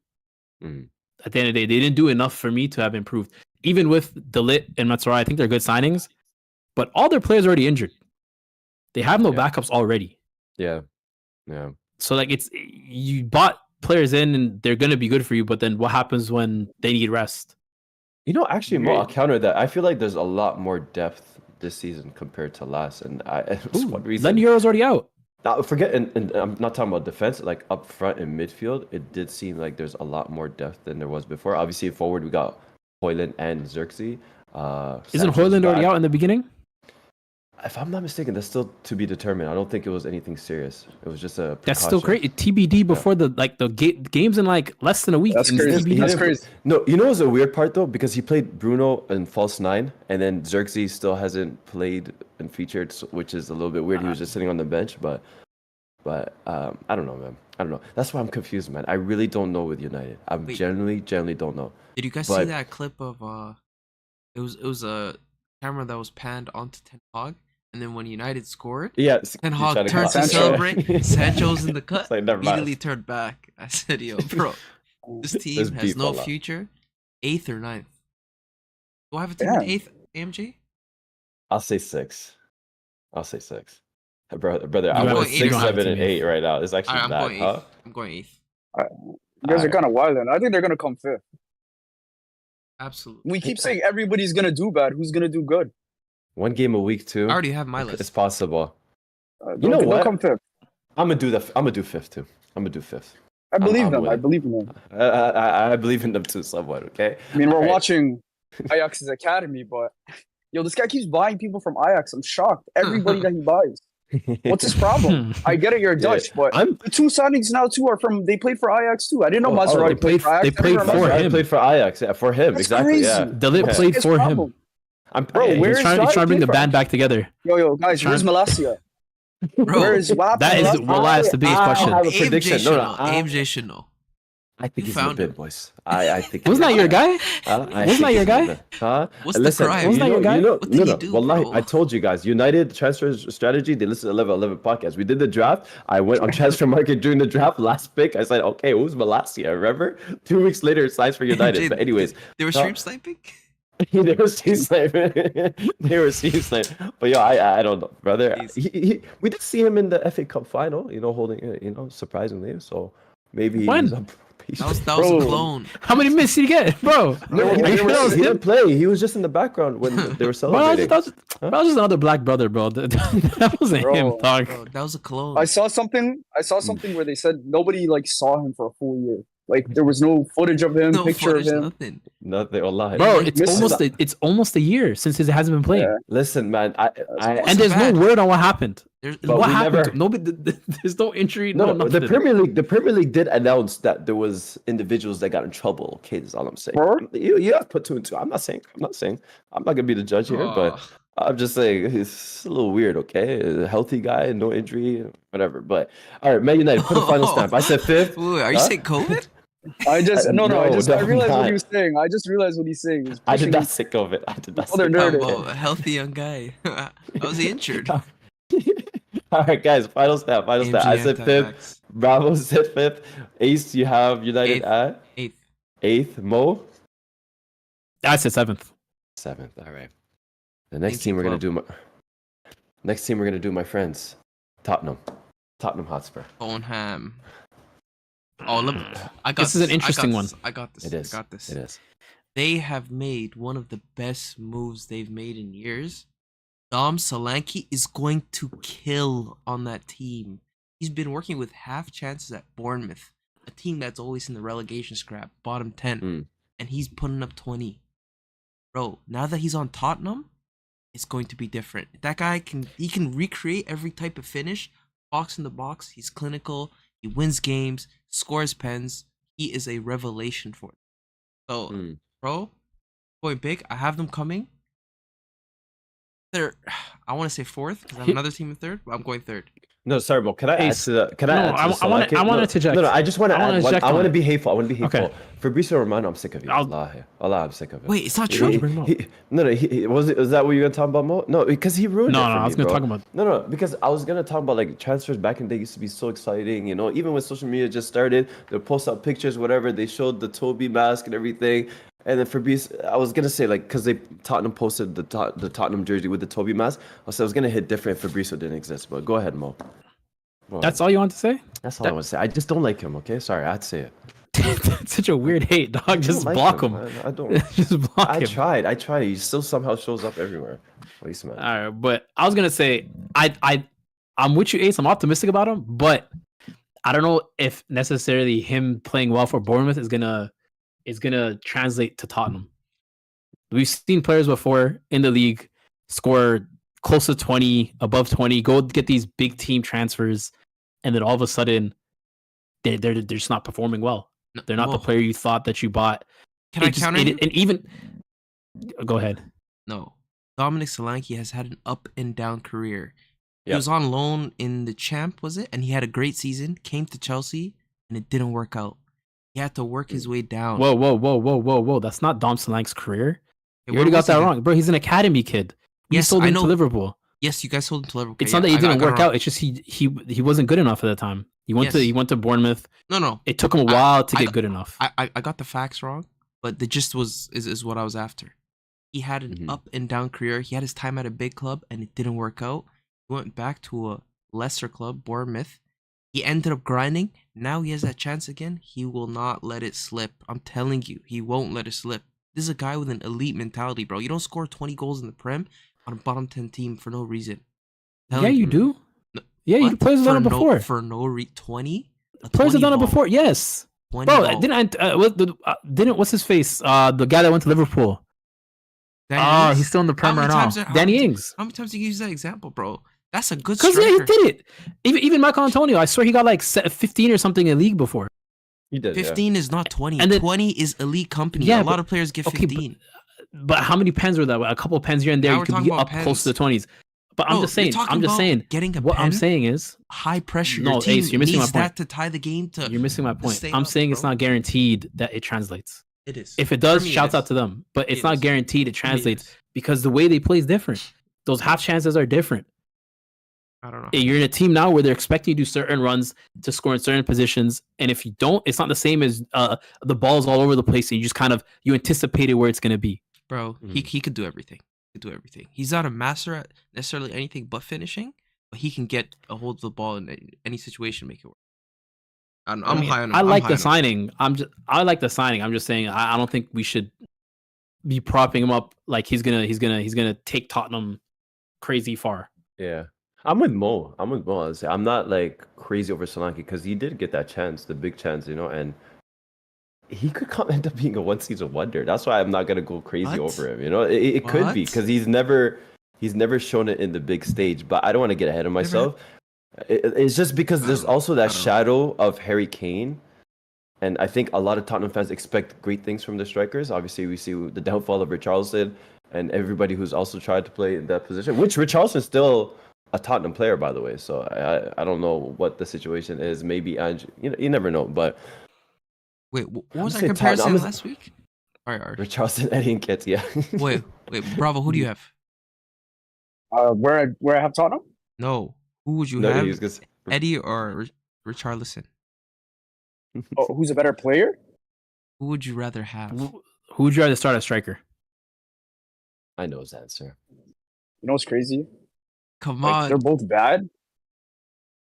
Mhm. At the end of the day, they didn't do enough for me to have improved. Even with Delit and Matsurai, I think they're good signings, but all their players are already injured. They have no Yeah. backups already. Yeah. So like it's you bought players in and they're gonna be good for you, but then what happens when they need rest? You know, actually, Mo, Agreed. I'll counter that. I feel like there's a lot more depth this season compared to last, and it's Ooh, one reason. Lenny Euro's already out. Now, forget, and I'm not talking about defense, like up front and midfield, it did seem like there's a lot more depth than there was before. Obviously, forward, we got Hoyland and Xerxes. Isn't Hoyland already out in the beginning? If I'm not mistaken, that's still to be determined. I don't think it was anything serious. It was just a That's still precaution. great. TBD before the games in like less than a week. That's and it's crazy. TBD. That's didn't- crazy. No, you know what's a weird part though? Because he played Bruno in false nine, and then Xerxes still hasn't played and featured, which is a little bit weird. He was just sitting on the bench, but I don't know, man. I don't know. That's why I'm confused, man. I really don't know with United. I Wait. generally don't know. Did you guys see But- that clip of It was a camera that was panned onto Ten Hag, and then when United scored, Yeah, Ten you try Hag turns to Sancho. celebrate. Sancho's in the cut. It's like, never mind. Immediately turned back. I said, "Yo, bro, this team There's has beef no all out. future. 8th or 9th. Do I have a team Yeah. in 8th, AMG? I'll say 6. I'll say 6. Brother, You I'm have going a- 6, you don't have 7, to and be. 8 right now. It's actually I'm bad, going 8th. huh? I'm going 8th. You guys are Alright. kind of wild, and I think they're gonna come fifth. Absolutely. We keep saying everybody's gonna do bad. Who's gonna do good? One game a week too. I already have my It's list. possible. They'll- know they'll what? come fifth. I'm gonna do that. I'm gonna do 5th too. I'm gonna do 5th. I believe I'm them. with I it. believe in them. I believe in them too somewhat. Okay. I mean, we're Alright. watching Ajax's academy, but yo, this guy keeps buying people from Ajax. I'm shocked. Everybody that he buys. What's his problem? I get it, you're Yeah, Dutch, but I'm. the 2 signings now too are from. They played for Ajax too. I didn't know Maserati they played for Ajax. they I didn't played remember. for I him. played for Ajax. Yeah, for him. That's Exactly. crazy. Yeah. Delit Yeah. played His for him. problem. I'm. Bro, hey, where He's is trying, Strike to bring the from? band back together. Yo, guys, where's Malasia? Bro, Where is WAP? That is Malasia? well, that's the biggest I question. have a AMJ prediction. should No, know. I AMJ should know. think You he's in the found bid, him. boys. I think. Wasn't that your guy? Wasn't Wasn't that your guy? Huh? What's the Listen, crime? Wasn't that your guy? What did he do, Wallahi, bro? I told you guys. United transfer strategy. They listen to 11 podcast. We did the draft. I went on transfer market during the draft. Last pick, I said, okay, who's Malasia? Remember? 2 weeks later, it signs for United. AMJ, But anyways, they were no. stream sniping. they were stream sniping. They were stream sniping. But yo, I don't know, brother. We did see him in the FA Cup final. Holding it. Surprisingly. So maybe When? he's up. That was a Bro. clone. How many minutes did he get, bro? No, Are you sure that was he him? didn't play. He was just in the background when they were Bro, that celebrating. was just another black brother, bro. That wasn't Bro. him, dog. Bro, that was a clone. I saw something. Where they said nobody saw him for a full year. Like there was no footage of him, no picture footage, of him. nothing. Nothing. Wallahi. Bro, like it's missing almost a year since he hasn't been playing, Yeah. Listen, man. What's and there's bad? no word on what happened. There's, But What we happened? never- Nobody. There's no injury. No, No, the nothing. The Premier League did announce that there was individuals that got in trouble. Okay, that's all I'm saying. Bro? You have to put 2 and 2. I'm not saying. I'm not gonna be the judge here, but I'm just saying it's a little weird. Okay, a healthy guy, no injury, whatever. But all right, Man United, put a final stamp. I said 5th. Wait, are you Huh? saying COVID? I just No, I I'm realized what not. he was saying. I just realized what he's saying. He's I did pushing- not say COVID. I did not. Oh, they're say dirty. COVID. Oh, a healthy young guy. How was he injured? All right, guys. Final stamp. Final stamp. I said 5th. Anti-vax. Bravo said 5th. Ace, you have United Eighth. at 8th. 8th. Mo. I said 7th. 7th. All right. The next Thank team you, we're gonna club. do. Next team we're gonna do, my friends. Tottenham. Tottenham Hotspur. Bonham. Oh, look. I got This is an interesting one. I got this. It is. I got this. It is. They have made one of the best moves they've made in years. Dom Solanke is going to kill on that team. He's been working with half chances at Bournemouth, a team that's always in the relegation scrap, bottom 10, Mm. and he's putting up 20. Bro, now that he's on Tottenham, it's going to be different. That guy can recreate every type of finish, box in the box. He's clinical. He wins games, scores pens. He is a revelation for it. So, Mm. bro, going big. I have them coming. They're, I want to say 4th because I have another team in 3rd, but I'm going 3rd. No, sorry, Mo. Can I add Ace. to the? Can I No, add to I the wanna- Solanke? I wanna No, interject. No, I just want to I wanna add one. interject I on want to it. be hateful. I want to be hateful. Okay. Fabrizio Romano, I'm sick of you. I'll- Allah, I'm sick of it. Wait, it's not He- true. he- Bring him up. was that what you were gonna talk about, Mo? No, because he ruined No, it no, for I was me, gonna bro. talk about. No, because I was gonna talk about like transfers back in the day used to be so exciting, even when social media just started, they post out pictures, whatever. They showed the Toby mask and everything, and then Fabrice, I was gonna say like because Tottenham posted the Tottenham jersey with the Toby mask. I was gonna hit different if Fabrizio didn't exist, but go ahead, Mo. Go That's all you want to say? That's all I want to say. I just don't like him. Okay, sorry, I had to say it. That's such a weird hate, dog. I Just don't like block him. man. I don't. Just block I him. tried. He still somehow shows up everywhere. Please, man. All right, but I was gonna say I'm with you, Ace. I'm optimistic about him, but I don't know if necessarily him playing well for Bournemouth is gonna translate to Tottenham. We've seen players before in the league score close to 20, above 20, go get these big team transfers, and then all of a sudden they're just not performing well. They're not the player you thought that you bought. Can I counter you? And even go ahead. No. Dominic Solanke has had an up and down career. He Yep. was on loan in the Champ, was it? And he had a great season, came to Chelsea, and it didn't work out. He had to work his way down. Whoa. That's not Dom Solanke's career. Hey, You already got that wrong. Bro, he's an academy kid. We Yes, sold I him know. to Liverpool. Yes, you guys sold him to Liverpool. It's not that he didn't work out. It's just he wasn't good enough at the time. He went to Bournemouth. No. It took him a while to get good enough. I got the facts wrong, but the gist is what I was after. He had an up and down career. He had his time at a big club and it didn't work out. He went back to a lesser club, Bournemouth. He ended up grinding. Now he has that chance again. He will not let it slip. I'm telling you, he won't let it slip. This is a guy with an elite mentality, bro. You don't score 20 goals in the Prem on a bottom 10 team for no reason. Yeah, you do. No, Yeah, you what? players have done it before. For no 20? Players have done it before. Yes. 20 Bro, ball. didn't what's his face? The guy that went to Liverpool. Danny Ings? He's still in the Prem How right many now. times are- how Danny many- Ings. How many times do you use that example, bro? That's a good Because striker. yeah, he did it. Even Michael Antonio, I swear he got like 15 or something in the league before. He did. 15 is not 20. And then- 20 is elite company. Yeah, a lot but- of players get okay, 15. But how many pens were that? A couple of pens here and there. Now You we're could talking be about up close to the pens. 20s. But Bro, I'm just saying. you're talking I'm just about saying. getting a What I'm pen, saying is, high pressure. No, Your team Ace, you're missing needs my point. that to tie the game to. you're missing my point. stay I'm up, saying it's bro. not guaranteed that it translates. It is. If it does, For me, shouts it out is. to them. But it's It not is. guaranteed it For me, it translates is. because the way they play is different. Those half chances are different. I don't know. You're in a team now where they're expecting you to do certain runs to score in certain positions, and if you don't, it's not the same as the ball's all over the place, and you just kind of you anticipated where it's gonna be. Bro, he could do everything. He could do everything. He's not a master at necessarily anything but finishing, but he can get a hold of the ball in any situation, make it work. I'm high on him. I I'm like high the on him. signing. I like the signing. I'm just saying I don't think we should be propping him up like he's gonna take Tottenham crazy far. Yeah. I'm with Mo. Honestly. I'm not like crazy over Solanke because he did get that chance, the big chance, and he could end up being a one-season wonder. That's why I'm not gonna go crazy What? over him. It could be What? because he's never shown it in the big stage. But I don't want to get ahead of myself. It's just because there's also that shadow of Harry Kane, and I think a lot of Tottenham fans expect great things from the strikers. Obviously, we see the downfall of Richarlison and everybody who's also tried to play in that position. Which Richarlison's still a Tottenham player, by the way. So I don't know what the situation is. Maybe you never know. But Wait, what was gonna our say comparison Tottenham. last week? All right. Richarlison, Eddie, and Kets, yeah. Wait, Bravo, who do you have? Where I have Tottenham? No. Who would you No, have? he was gonna say- Eddie or Richarlison? Oh, who's a better player? Who would you rather have? Who would you rather start as striker? I know his answer. You know what's crazy? Come Like, on, they're both bad.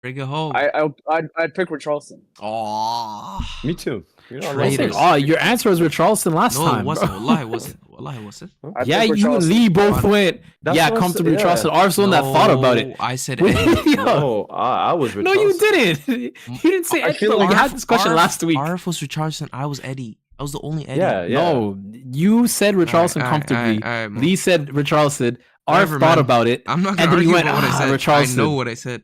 bring it home. I'd pick Richarlison. Oh, Me too. I love Traitors. this. Oh, your answer was Richarlison last no, time. it wasn't. bro. Wallahi, it wasn't. Wallahi, it wasn't. I'd Yeah, pick you and Richarlison. Lee both What? went. That's Yeah, what I come to said, Richarlison. yeah. I was the one that thought about it. I said Wait, Eddie. yo. No, I was Richarlison. No, you didn't. You didn't say I Eddie. feel Look, like we had this question last week. Arif was Richarlison. I was Eddie. I was the only Eddie. Yeah. No, you said Richarlison Alright, comfortably. alright, Lee said Richarlison. Whatever, Arif thought man. about it. I'm not And gonna then you argue went, about what I said. Richarlison. I know what I said.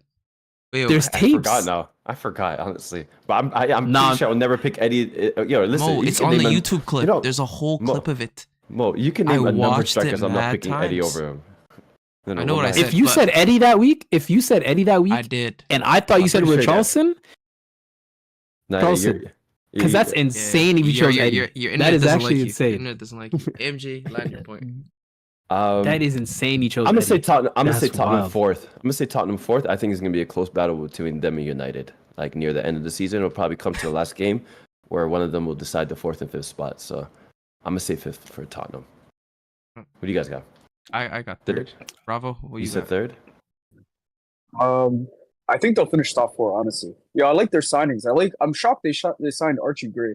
But yo, There's I tapes. forgot now. I forgot, honestly. But I'm Nah. pretty sure I'll never pick Eddie. Listen, Mo, you it's can on the name YouTube clip. you know, There's a whole Mo- clip of it. Mo, you can I name a number of watched it strikers. I'm not mad picking Eddie times. over him. I know what I am said. If you but- said Eddie that week, I did. and I thought you I'm said pretty sure, yeah. Richarlison, Richarlison, because that's insane if you chose Eddie. Your That internet is doesn't actually like you. insane. Your internet doesn't like you. MJ, land your point. That is insane. You chose. I'm gonna say Eddie. Tottenham. I'm gonna say That's Tottenham wild. fourth. I'm gonna say Tottenham fourth. I think it's gonna be a close battle between them and United. Like near the end of the season, it'll probably come to the last game, where one of them will decide the fourth and fifth spot. So I'm gonna say fifth for Tottenham. What do you guys got? I got Did third. Bravo. What You you said got? third. I think they'll finish top four. Honestly, yeah, I like their signings. I'm shocked they signed Archie Gray.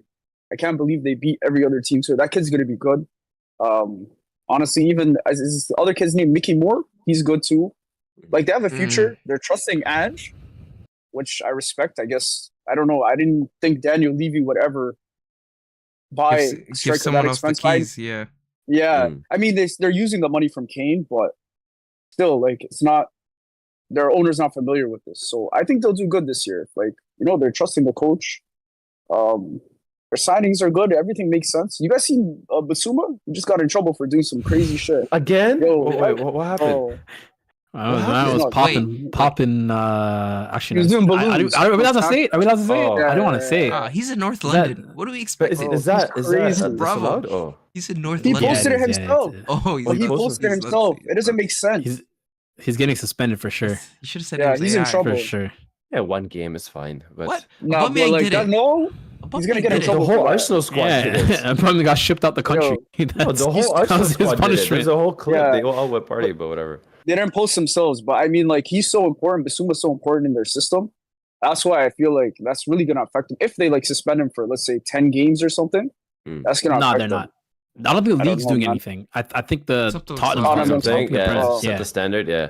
I can't believe they beat every other team. So that kid's gonna be good. Honestly, even is the other kid's name Mickey Moore? He's good too. Like they have a future. They're trusting Ange, which I respect. I guess I don't know. I didn't think Daniel Levy would ever buy a Give striker that someone else the expensive. keys. Yeah. Yeah, Mm. I mean they're using the money from Kane, but still, like, it's not their owner's not familiar with this. So I think they'll do good this year. Like, they're trusting the coach. Their signings are good. Everything makes sense. You guys seen Basuma? He just got in trouble for doing some crazy shit. Again? Yo, Wait, what happened? Oh, I was popping. Actually, he was doing balloons. are we allowed to say it? Are we allowed to say it? Oh. I don't want to say it. He's in North Is that- London. What do we But expect? is that crazy. allowed? Oh. He's in North He London. posted it Yeah, himself. Oh, he's But he in- posted it he's- himself. let's see. It doesn't make sense. He's getting suspended for sure. You should have said Yeah, it was he's in AI. trouble. For sure. Yeah, one game is fine. But What? No, Aubameyang but like did that, it. no. He's gonna get in Aubameyang did it. the trouble. whole for that. Arsenal squad did it. Yeah, and probably got shipped out the country. No, That's- the whole that Arsenal was his squad did it. punishment. There's a whole clip. Yeah. They all went party, but whatever. They didn't post themselves, but I mean, like, he's so important. Basuma's so important in their system. That's why I feel like that's really gonna affect them. If they like suspend him for, let's say, 10 games or something, that's gonna No, affect they're them. not. I don't think the I don't league's know, doing man. anything. I think It's the up to Tottenham Tottenham fans are themselves. talking Yeah, press. set Yeah. the standard. Yeah.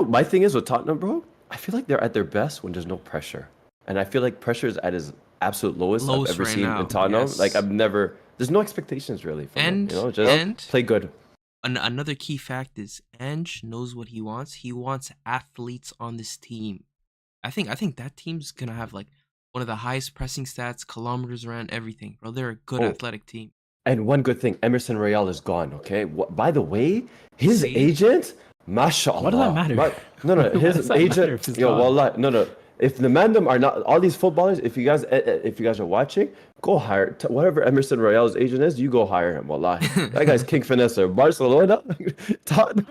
My thing is with Tottenham, bro. I feel like they're at their best when there's no pressure, and I feel like pressure is at its absolute lowest I've Lowest ever right seen now, in Tottenham. yes. Like there's no expectations really. From them, just and- play good. Another key fact is Ange knows what he wants. He wants athletes on this team. I think that team's gonna have like one of the highest pressing stats, kilometers around, everything. Bro, they're a good athletic team. And one good thing, Emerson Royale is gone. Okay. By the way, his See? agent, mashallah. What does that matter? No, What his does that matter if agent. he's Yo, gone? wallah, no. If the mandem are not all these footballers, if you guys are watching, go hire whatever Emerson Royale's agent is. You go hire him. Wallah, that guy's king finesser. Barcelona, Tottenham,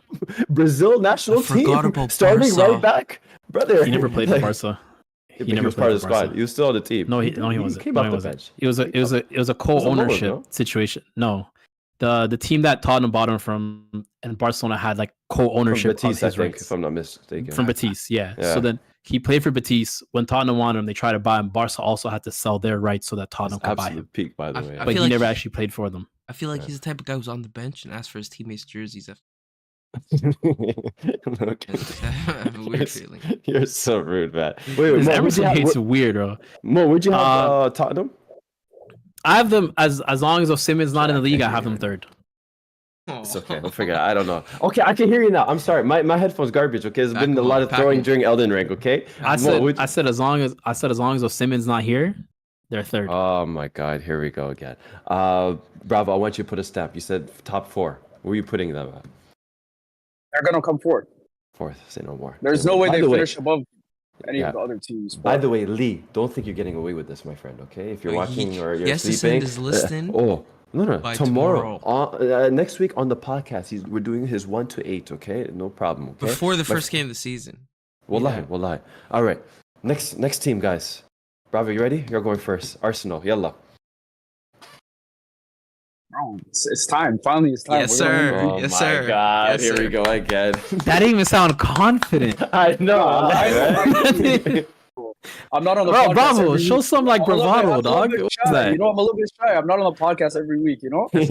Brazil national I forgot team, about starting Barca. right back, brother. He never played for Like, Barca. He was part of the squad. He was still on the team. No, he wasn't. came No, off he the wasn't. bench. It was a Was it co-ownership lower, no? situation. No, the team that Tottenham bought him from and Barcelona had like From co-ownership of Betis, I his think, rights if I'm not mistaken. from Betis. Yeah. Yeah. So then he played for Betis. When Tottenham wanted him, they tried to buy him. Barca also had to sell their rights so that Tottenham could buy him. Absolute peak, by the I- way. I But he feel like never he- actually played for them. I feel like Yeah. he's the type of guy who's on the bench and asks for his teammates' jerseys. Okay. I have a weird feeling. You're so rude, man. Wait, This Mo, Emerson hate's weird, bro. would you have Tottenham? I have them as long as Osimhen's not in the league. I have them third. It's okay. We'll figure it out. I don't know. Okay, I can hear you now. I'm sorry. My headphones garbage. Okay, there's been a lot of Back throwing home. during Elden Ring. Okay. I Mo, said as long as Osimhen's not here, they're third. Oh my God! Here we go again. Bravo. I want you to put a stamp. You said top 4. Where are you putting them at? They're gonna come forward. 4th. Say no more. There's Say no way By they the way- finish above any Yeah. of the other teams. By but- the way, Lee, don't think you're getting away with this, my friend. Okay, if you're Oh, watching or you're he has to sleeping, send his list in oh no, by tomorrow. Next week on the podcast, we're doing his 1 to 8. Okay, no problem. Okay, Before the My first game of the season. Wallahi. All right, next team, guys. Bravo, you ready? You're going first. Arsenal, yalla. Bro, it's time. Finally, it's time. Yes, We're gonna sir. win. Oh Yes, my sir. God! Yes, Here we sir. go again. That didn't even sound confident. I know. I I'm not on the Bro, podcast. bravo, every show week. some like I'm a little bravado, bit dog. What was shy. that? You know, I'm a little bit shy. I'm not on the podcast every week. You know, but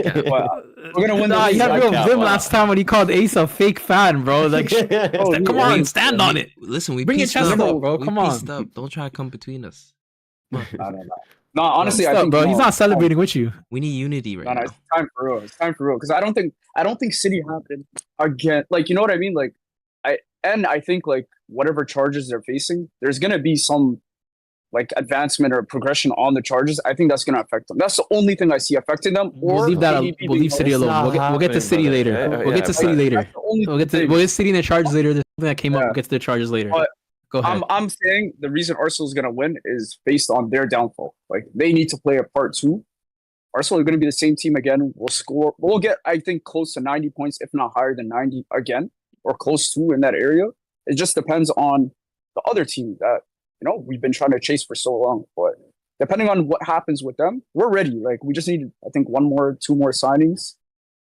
we're gonna win the Nah, league. you had I real can't vim lie. last time when he called Ace a fake fan, bro. Like, Oh, come you- on, you- stand on it. Listen, we Bring your pieced chest up. up, bro. We Come on. pieced up. Don't try to come between us. No. No, honestly, I Stop, think bro. no, He's not celebrating with you. We need unity right No, now. it's time for real. It's time for real because I don't think City happened again. Like, you know what I mean? Like, I think like whatever charges they're facing, there's gonna be some like advancement or progression on the charges. I think that's gonna affect them. That's the only thing I see affecting them. We'll Or leave that. KDB We'll leave City It's alone. not We'll get to happening, City brother. later. Yeah, We'll get to yeah, City but- later. That's the only We'll get thing. City and the charges later. There's something that came up. Yeah. We'll get to the charges later. But Go ahead. I'm saying the reason Arsenal's gonna win is based on their downfall. Like they need to play a part too. Arsenal are going to be the same team again. We'll score. We'll get, I think, close to 90 points, if not higher than 90 again, or close to in that area. It just depends on the other team that, we've been trying to chase for so long. But depending on what happens with them, we're ready. Like, we just need, I think, 2 more signings.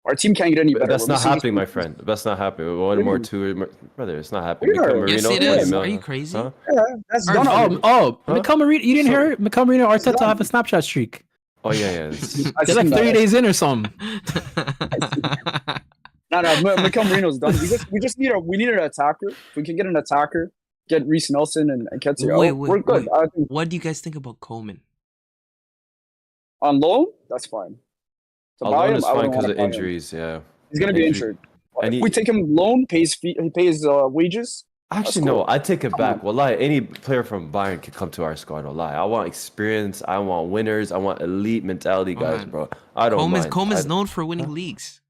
Our team can't get any better. That's We're not missing happening, these- my friend. That's not happening. One Really? more, 2 more. Brother, it's not happening. Yeah. Mikael Yes, Merino, it is. 20 Are million. you crazy? Huh? Yeah, that's done. already. Oh, Huh? Mikael Merino. You didn't So- hear Mikael Merino Arteta done. have a Snapchat streak. Oh, yeah. I've They're like seen 30 that. days in or something. No, Mikael Marino's done. We just need an attacker. If we can get an attacker, get Reece Nelson and Ketia. Wait, we're good. wait. I think What do you guys think about Coleman? on loan, that's fine. To buy Alone him, is I fine wouldn't because wanna of buy him. injuries, yeah. He's gonna be Injury. injured. And we take him loan, pays wages. actually, cool. no, I take it back. Wallahi, any player from Bayern can come to our squad. Wallahi, I want experience. I want winners. I want elite mentality guys, man. bro. I don't mind. Coleman's known for winning leagues.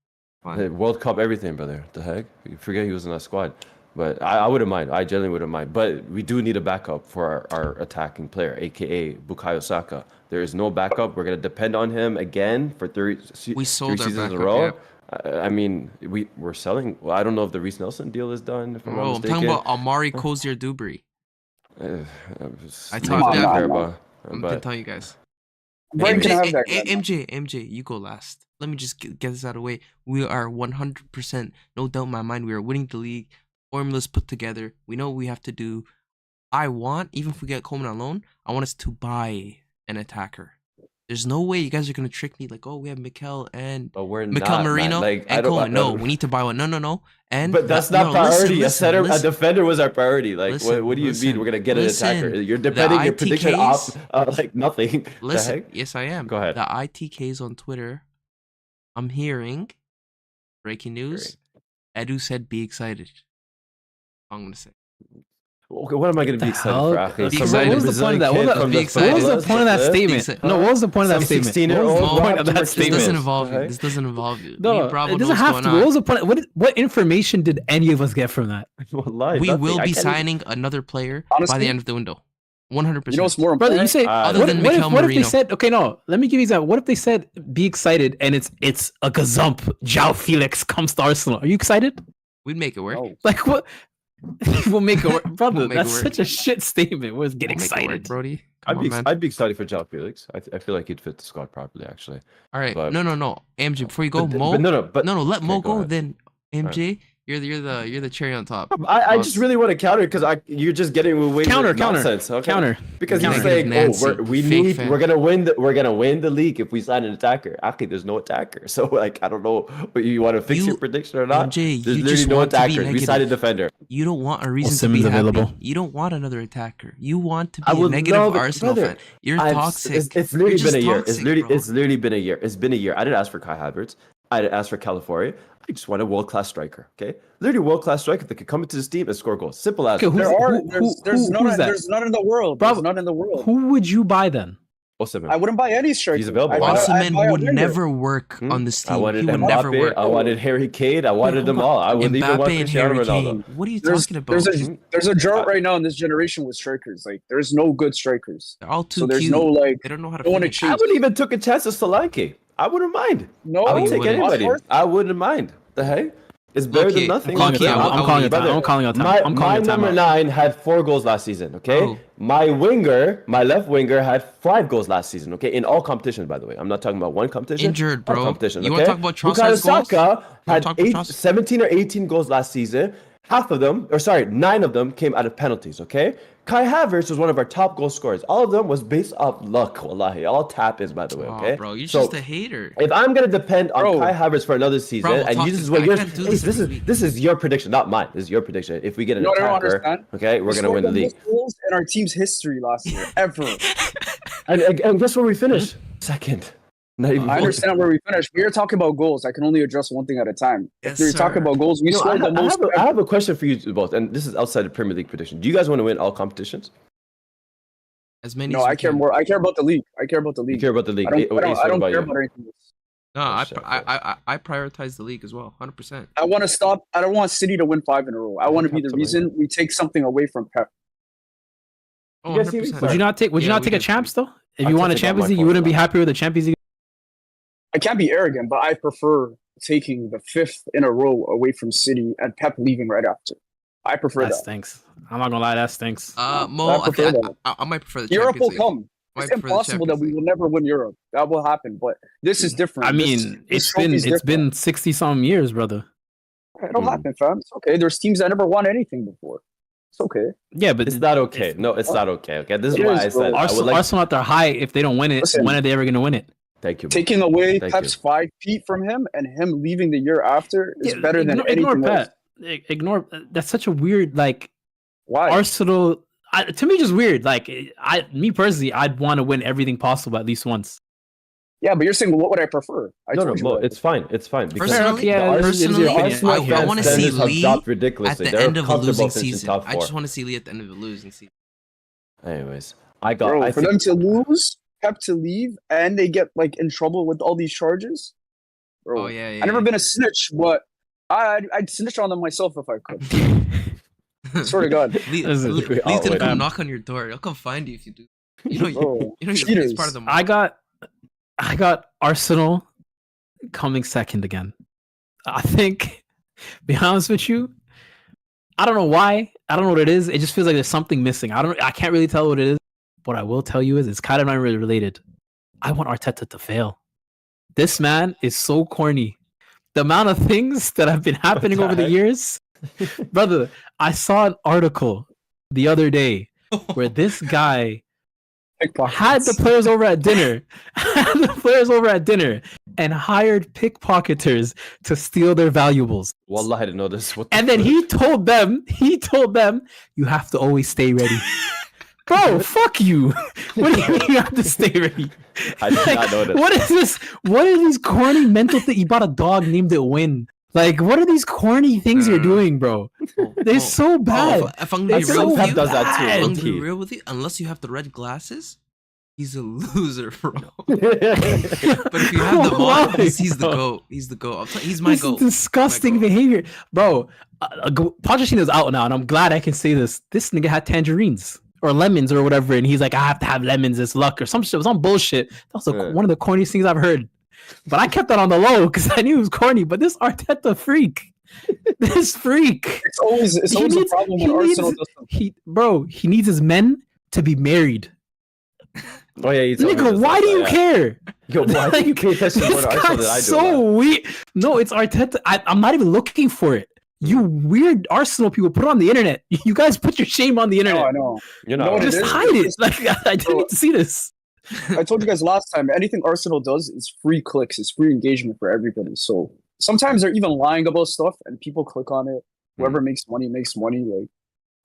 The World Cup, everything, brother. The heck? You forget he was in that squad. But I wouldn't mind. I genuinely wouldn't mind. But we do need a backup for our attacking player, aka Bukayo Saka. There is no backup. We're gonna depend on him again for three We sold our seasons in a backup, row. yeah. I mean, we're selling. Well, I don't know if the Reece Nelson deal is done. If I'm Bro, not I'm mistaken. talking about Amari Cozier Dubry. I talked about care it. about. I'm But gonna tell you guys. Brian can have that. MJ, you go last. Let me just get this out of the way. We are 100%, no doubt in my mind, we are winning the league. Formulas put together. We know what we have to do. I want, even if we get Coleman on loan, I want us to buy an attacker. There's no way you guys are gonna trick me like, oh, we have Mikel and but we're Mikel not, Merino man. Like, I and don't. Coleman. No, we need to buy one. No. And But that's not priority. Listen, a defender was our priority. Like, listen, what do you mean we're gonna get an attacker? listen. You're depending The your prediction off ITKs like nothing. The Listen, heck? yes, I am. Go ahead. The ITKs on Twitter, I'm hearing breaking news. Edu said, "Be excited." I'm gonna say. Okay, what am I gonna be excited for? Akhi? Be Some excited. random What was the point Brazilian of that? kid What from be the excited. What was the favelas, point of that the- statement? No, what was the point of that Some statement? 16-year-old What was the point of that Martin This doesn't statement? involve you. Right? This doesn't involve you. Me No, and Bravo it know doesn't what's have going to. on. What was the point? What information did any of us get from that? Wallahi, We nothing. will I be can't even- signing another player by Honestly, the end of the window. 100%. You know what's more Brother, important? you say Other what, than what, Mikel if, what if they Merino. said okay? No, let me give you an example. What if they said be excited and it's a gazump? Jao Felix comes to Arsenal. Are you excited? We'd make it work. No. Like what? We'll make it work, brother. We'll make it That's work. such a shit statement. We'll get We'll make it work, excited. Brody. Come on, man. I'd be excited for João Felix. I feel like he'd fit the squad properly, actually. All right. but- No. AMJ, before you go, But, Mo. but no. Let okay, Mo go go. ahead. Then MJ, you're the cherry on top. I just really want to counter because you're just getting away Counter, with counter, nonsense. Okay? counter. Because Counter. he's saying, Nancy, fake we're gonna win the league if we sign an attacker. Actually, there's no attacker, so like I don't know, but you want to fix your prediction or not? MJ, There's you literally just no want to be attackers. We signed a defender. You don't want a reason to Simmons be happy. available. You don't want another attacker. You want to be I a would negative love it, Arsenal brother. fan. You're toxic. It's literally You're been a just year. toxic, It's bro. literally been a year. It's been a year. I didn't ask for Kai Havertz. I didn't ask for Calafiori. I just want a world-class striker. Okay, literally world-class striker that could come into this team and score goals. Simple as. Okay, who's- There's none. who's that? There's none in the world. Bravo. There's none in the world. Who would you buy then? Osimhen. I wouldn't buy any striker. He's available. I'd buy Osimhen a would winger. never work Hmm? on this I team. wanted He would never Mbappe. work. I wanted Harry Kane. I wanted them all. I would even want Mbappe and Cristiano Harry Ronaldo. Kane. What are you There's, talking about? there's a drought right now in this generation with strikers. Like there's no good strikers. They're all too So there's cute. no like. They don't know how to no one to finish. chase. I would even took a chance at Solanke. I wouldn't mind. No, I would you take wouldn't. anybody. Of course. I wouldn't mind. The heck? It's better Okay, than nothing. I'm calling it time. I'm calling it time. Brother, I'm calling it time. My, I'm my calling it time number out. 9 had 4 goals last season. Okay, Oh. my left winger had 5 goals last season. Okay, in all competitions, by the way. I'm not talking about one competition. Injured, all bro. competitions, You okay? wanna talk about Bukayo Trossard's goals? Saka You wanna had talk about Trossard? 17 or 18 goals last season. 9 of them came out of penalties. Okay, Kai Havertz was one of our top goal scorers. All of them was based off luck. Wallahi, all tap-ins, by the way. Oh, Okay, bro, you're So, just a hater. if I'm gonna depend on Bro. Kai Havertz for another season, Bro, and talk this to is this what guy. yours, I can't do this this every week. is your prediction, not mine. This is your prediction. If we get an You know what I don't attacker, understand? okay, we're gonna win the league. Goals in our team's history last year, ever. And guess where we finished? Second. Not even I fourth. understand where we finished. We are talking about goals. I can only address one thing at a time. Yes, if you're talking sir. about goals, we No, scored the most. I have a question for you both, and this is outside the Premier League prediction. Do you guys want to win all competitions? As many No, as we I care can. more. I care about the league. I care about the You league. care about the league? I don't, Ace, what I don't about care you? about anything else. No, Oh, shit, I prioritize the league as well. 100%. I want to stop. I don't want City to win 5 in a row. I want to be the Absolutely. reason we take something away from Pep. Oh, You guys see me? 100%. Would you not take? Would you Yeah, not we take a did. champs though? If I'll you won a take it out Champions my League, you phone. wouldn't be happy with the Champions League. I can't be arrogant, but I prefer taking the 5th in a row away from City and Pep leaving right after. I prefer That that. stinks. I'm not gonna lie, that stinks. Mo, I prefer okay, that. I might prefer the Europe Champions will League. come. Might It's prefer the impossible that Champions we League. will never win Europe. That will happen, but this is different. I mean, it's been 60 some years, brother. It'll happen, fam. It's okay. There's teams that never won anything before. It's okay. Yeah, but It's not okay. No, it's not okay. Okay, this is It why is, I bro. said I would Arsenal, like. Arsenal at their high. If they don't win it, Listen. when are they ever gonna win it? Thank you. Bro. Taking away Thank Pep's 5 feet from him and him leaving the year after is Yeah, better than ignore anything else. Pep. Ignore. That's such a weird like Why? Arsenal. To me, just weird. Like me personally, I'd want to win everything possible at least once. Yeah, but you're saying what would I prefer? I No, told you Mo, what I it's fine. It's fine. Because Personally, yeah, the it is your opinion. Arsenal I fan want to see standards have Lee dropped at ridiculously. the They're end of a comfortable losing finishing season. top I four. just want to see Lee at the end of a losing season. Anyways, Bro, I for think them to lose, Pep to leave, and they get like in trouble with all these charges. Bro, Oh yeah, I never yeah. been a snitch, but I'd snitch on them myself if I could. Swear to God, Lee, Listen, Lee, we all Lee's gonna would. come knock on your door. He'll come find you if you do. You know, bro, you know, he's cheaters. part of the mob. I got Arsenal coming second again. I think, be honest with you, I don't know why. I don't know what it is. It just feels like there's something missing. I can't really tell what it is. What I will tell you is it's kind of not really related. I want Arteta to fail. This man is so corny. The amount of things that have been happening over the heck? years, brother. I saw an article the other day where this guy had the players over at dinner, and hired pickpocketers to steal their valuables. Wallah, I didn't know this. What the And then fuck? he told them, you have to always stay ready. Bro, fuck you. What do you mean you have to stay ready? I did not know this. What is this? What are these corny mental things? You bought a dog, named it Win. Like, what are these corny things you're doing, bro? They're so bad. If I'm gonna be They're real so with Pep you, does that too. if I'm low gonna be key. real with you, unless you have the red glasses, he's a loser, bro. Yeah. But if you have them on, Why, he's the bro? goat. He's the goat. He's my This goat. is disgusting My goat. behavior, bro. Pochettino's out now, and I'm glad I can say this. This nigga had tangerines or lemons or whatever, and he's like, I have to have lemons. It's luck or some shit. It was on bullshit. That was Yeah. one of the corniest things I've heard. But I kept that on the low because I knew it was corny. But this Arteta freak, this freak, it's always He a needs- problem he when Arsenal needs- does something. he needs his men to be married. Oh yeah, you told me Nigga, this why last do you night, yeah. care? Yo, why do you pay attention more This to Arsenal than I guy's do? so man? weird. No, it's Arteta. I'm not even looking for it. You weird Arsenal people, put it on the internet. You guys put your shame on the No, internet. I know. You're No, not. it Just is. hide it. Like I didn't need to see this. I told you guys last time, anything Arsenal does is free clicks, it's free engagement for everybody. So sometimes they're even lying about stuff and people click on it. Whoever makes money makes money. Like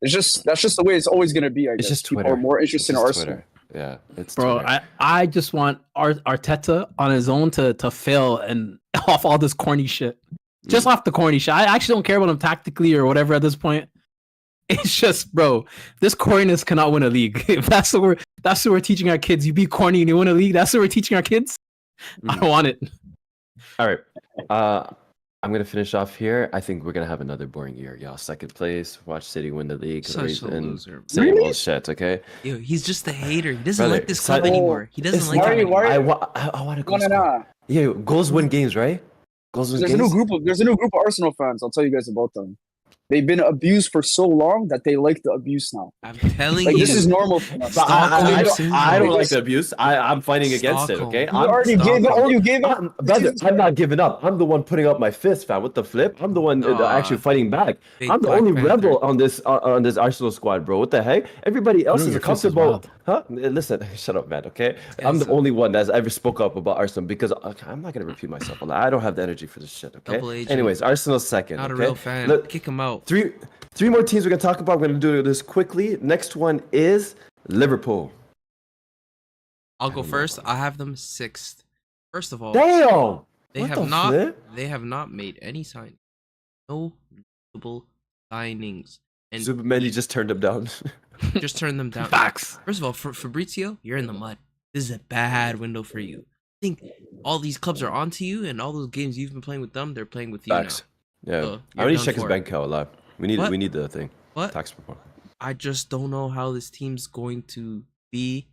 that's just the way it's always gonna be, I guess. It's just People Twitter. are more It's interested in just Arsenal. Twitter. Yeah, it's Bro, Twitter. I just want Arteta on his own to fail and off all this corny shit. Just off the corny shit. I actually don't care about him tactically or whatever at this point. It's just, bro, this corniness cannot win a league. If that's what we're teaching our kids. You be corny and you win a league. That's what we're teaching our kids. I don't want it. All right. I'm gonna finish off here. I think we're gonna have another boring year, y'all. Second place. Watch City win the league. Such a and loser. same Really? old shit. Okay. Yo, he's just a hater. He doesn't Brother, like this club so- anymore. He doesn't It's like why- it why- anymore. I want to go. No, no, no. Yeah, goals win games, right? Goals win There's a games. new group of Arsenal fans. I'll tell you guys about them. They've been abused for so long that they like the abuse now. I'm telling Like you. this is normal for us. But Stockholm I don't syndrome. like the abuse. I'm fighting against it. Stockholm. Okay. You I'm, already gave it. Oh, you gave it. brother, I'm not giving up. I'm the one putting up my fist, fam. What the flip? I'm the one actually fighting back. Big I'm the Black only Panther. rebel on this Arsenal squad, bro. What the heck? Everybody else Bro, is your fist is comfortable. wild. Huh? Listen, shut up, man. Okay. Yeah, I'm the so- only one that's ever spoke up about Arsenal because I'm not gonna repeat myself. I don't have the energy for this shit. Okay. Double agent. Anyways, Arsenal second. Not a okay? real fan. Look, Kick him out. Three more teams we're gonna talk about. We're gonna do this quickly. Next one is Liverpool. I'll go first. I have them sixth. First of all, Damn. they what have the not flip? they have not made any sign. No notable signings. And Zubimendi just turned him down. just turn them down. Facts. First of all, for Fabrizio, you're in the mud. This is a bad window for you. I think all these clubs are onto you, and all those games you've been playing with them, they're playing with you Facts. Yeah. So, I you're need to done check his for. bank account a lot. We What? need the thing. now. What? Tax report. I just don't know how this team's going to be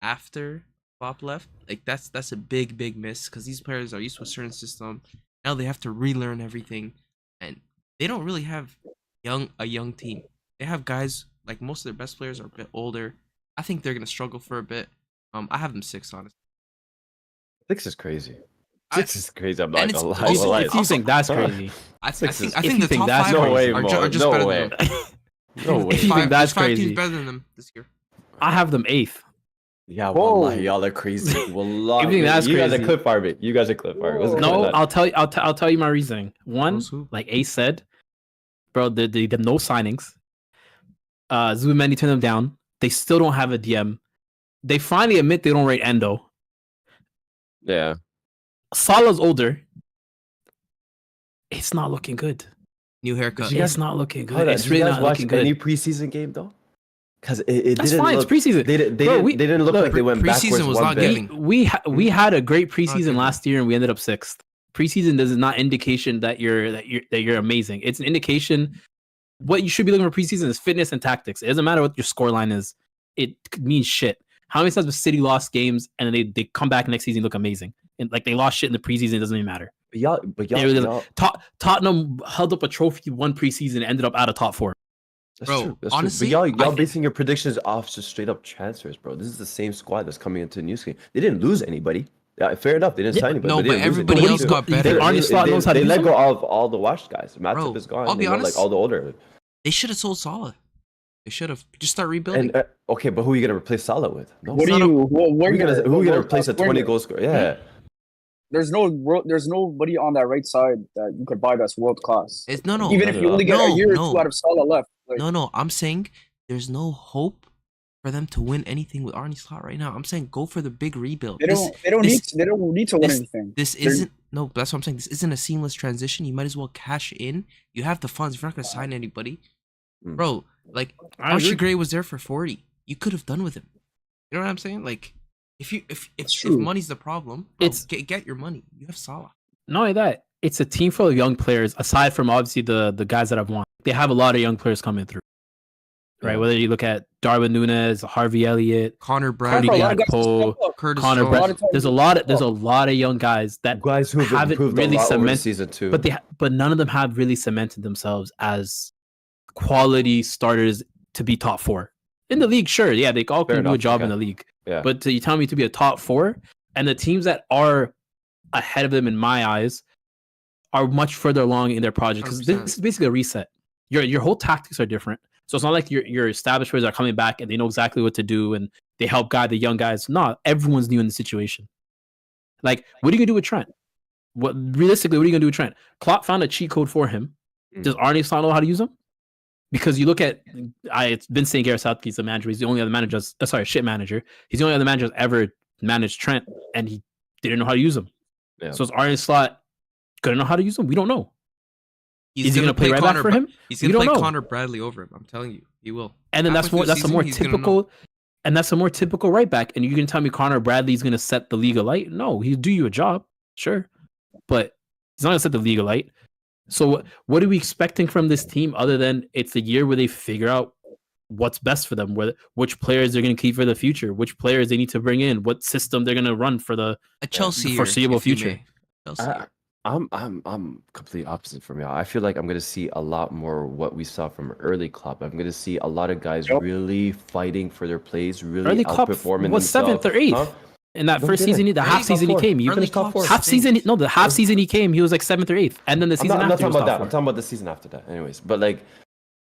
after Bob left. Like that's a big miss because these players are used to a certain system. Now they have to relearn everything, and they don't really have a young team. They have guys like most of their best players are a bit older. I think they're gonna struggle for a bit. I have them sixth, honestly. 6 is crazy. I- 6 is crazy. I'm not and gonna it's lie. also- Lie. If you think that's Huh? crazy, I Six think is- I if think you the think top that's five No way, are Mo. just No better way. than them. No way. If you think that's There's five crazy. teams better than them this year. I have them eighth. Yeah, Whoa. wallahi, y'all are crazy. Wallahi. You think that's you guys are crazy? clip farming. You guys are clip farming. What's Whoa. going No, on? I'll tell you. I'll tell you my reasoning. One, Those who? like Ace said, bro, they have no signings. Zubimendi turned them down. They still don't have a DM. They finally admit they don't rate Endo. Yeah. Salah's older. It's not looking good. New haircut. You guys- It's not looking Hold good. on, It's did really you guys not watch looking good. any preseason game though? Because it That's didn't fine. look. It's preseason. They Bro, didn't look like they went preseason backwards was one not bit. giving. We had a great preseason giving. last year and we ended up 6th. Preseason does not indication that you're amazing. It's an indication. What you should be looking for preseason is fitness and tactics. It doesn't matter what your scoreline is. It means shit. How many times have City lost games and then they come back next season and look amazing? And like they lost shit in the preseason, it doesn't even matter. But y'all, Tottenham held up a trophy one preseason and ended up out of top 4. That's Bro, true. That's honestly, true. But I y'all think- basing your predictions off just straight up transfers, bro. This is the same squad that's coming into the new scheme. They didn't lose anybody. Yeah, fair enough. They didn't sign anybody. no, they but didn't lose everybody anybody. else got better. think Arne Slot knows how to They do let something? go of all the washed guys. Matip Bro, is gone. I'll be honest. like all the older. They should have sold Salah. They should have just start rebuilding. And okay, but who are you gonna replace Salah with? No. What do not a- you? Where Who are you gonna replace a where- 20 goal scorer? Yeah. There's nobody on that right side that you could buy that's world class. It's no. Even if you only get a year or two out of Salah left. Like, No. I'm saying there's no hope for them to win anything with Arne Slot right now. I'm saying go for the big rebuild. they don't need to win anything. This isn't no. That's what I'm saying. This isn't a seamless transition. You might as well cash in. You have the funds. If you're not gonna sign anybody, bro. Like Archie Gray was there for 40. You could have done with him. You know what I'm saying? Like, if true. money's the problem, bro, It's- get your money. You have Salah. Not only that, it's a team full of young players. Aside from obviously the guys that I've won, they have a lot of young players coming through. Right, Yeah. whether you look at Darwin Nunes, Harvey Elliott, Connor Cardi Bradley, a lot of guys Gakpo, step up. Curtis Connor Jones. Brad. There's a lot of young guys that Guys who have haven't improved really a lot over the cemented, season too. but none of them have really cemented themselves as quality starters to be top 4 in the league. Sure, yeah, they all Fair can do a enough, job in okay. the league, yeah. but you tell me to be a top 4, and the teams that are ahead of them in my eyes are much further along in their project because 100%. this is basically a reset. Your whole tactics are different, so it's not like your established players are coming back and they know exactly what to do and they help guide the young guys. No, everyone's new in the situation. Like, what are you gonna do with Trent? What realistically, what are you gonna do with Trent? Klopp found a cheat code for him. Does Arne Slot know how to use them? Because you look at, it's been saying Gareth Southgate's the manager. He's the only other manager. Shit manager. He's the only other manager that's ever managed Trent, and he didn't know how to use them. Yeah. So is Arne Slot gonna know how to use them? We don't know. He's Is he gonna play right back for him? He's We gonna don't play know. Connor Bradley over him. I'm telling you, he will. And then that's Halfway through a the more season, he's gonna typical, and that's a more typical right back. And you can tell me Connor Bradley's gonna set the league alight? No, he'll do you a job, sure, but he's not gonna set the league alight. So what are we expecting from this team other than it's the year where they figure out what's best for them, which players they're going to keep for the future, which players they need to bring in, what system they're going to run for the A Chelsea year, foreseeable if you future. may. Chelsea year. I'm complete opposite from y'all. I feel like I'm gonna see a lot more what we saw from early Klopp. I'm gonna see a lot of guys Yep. really fighting for their plays, really Early Klopp outperforming was themselves. 7th or 8th. Huh? In that No, first he didn't. season, the Early half top season he four. came, he Early finished top Klopp four. half season. No, the half season he came, he was like 7th or 8th, and then the I'm season not after talking he was about top that. 4. I'm talking about the season after that. Anyways, but like,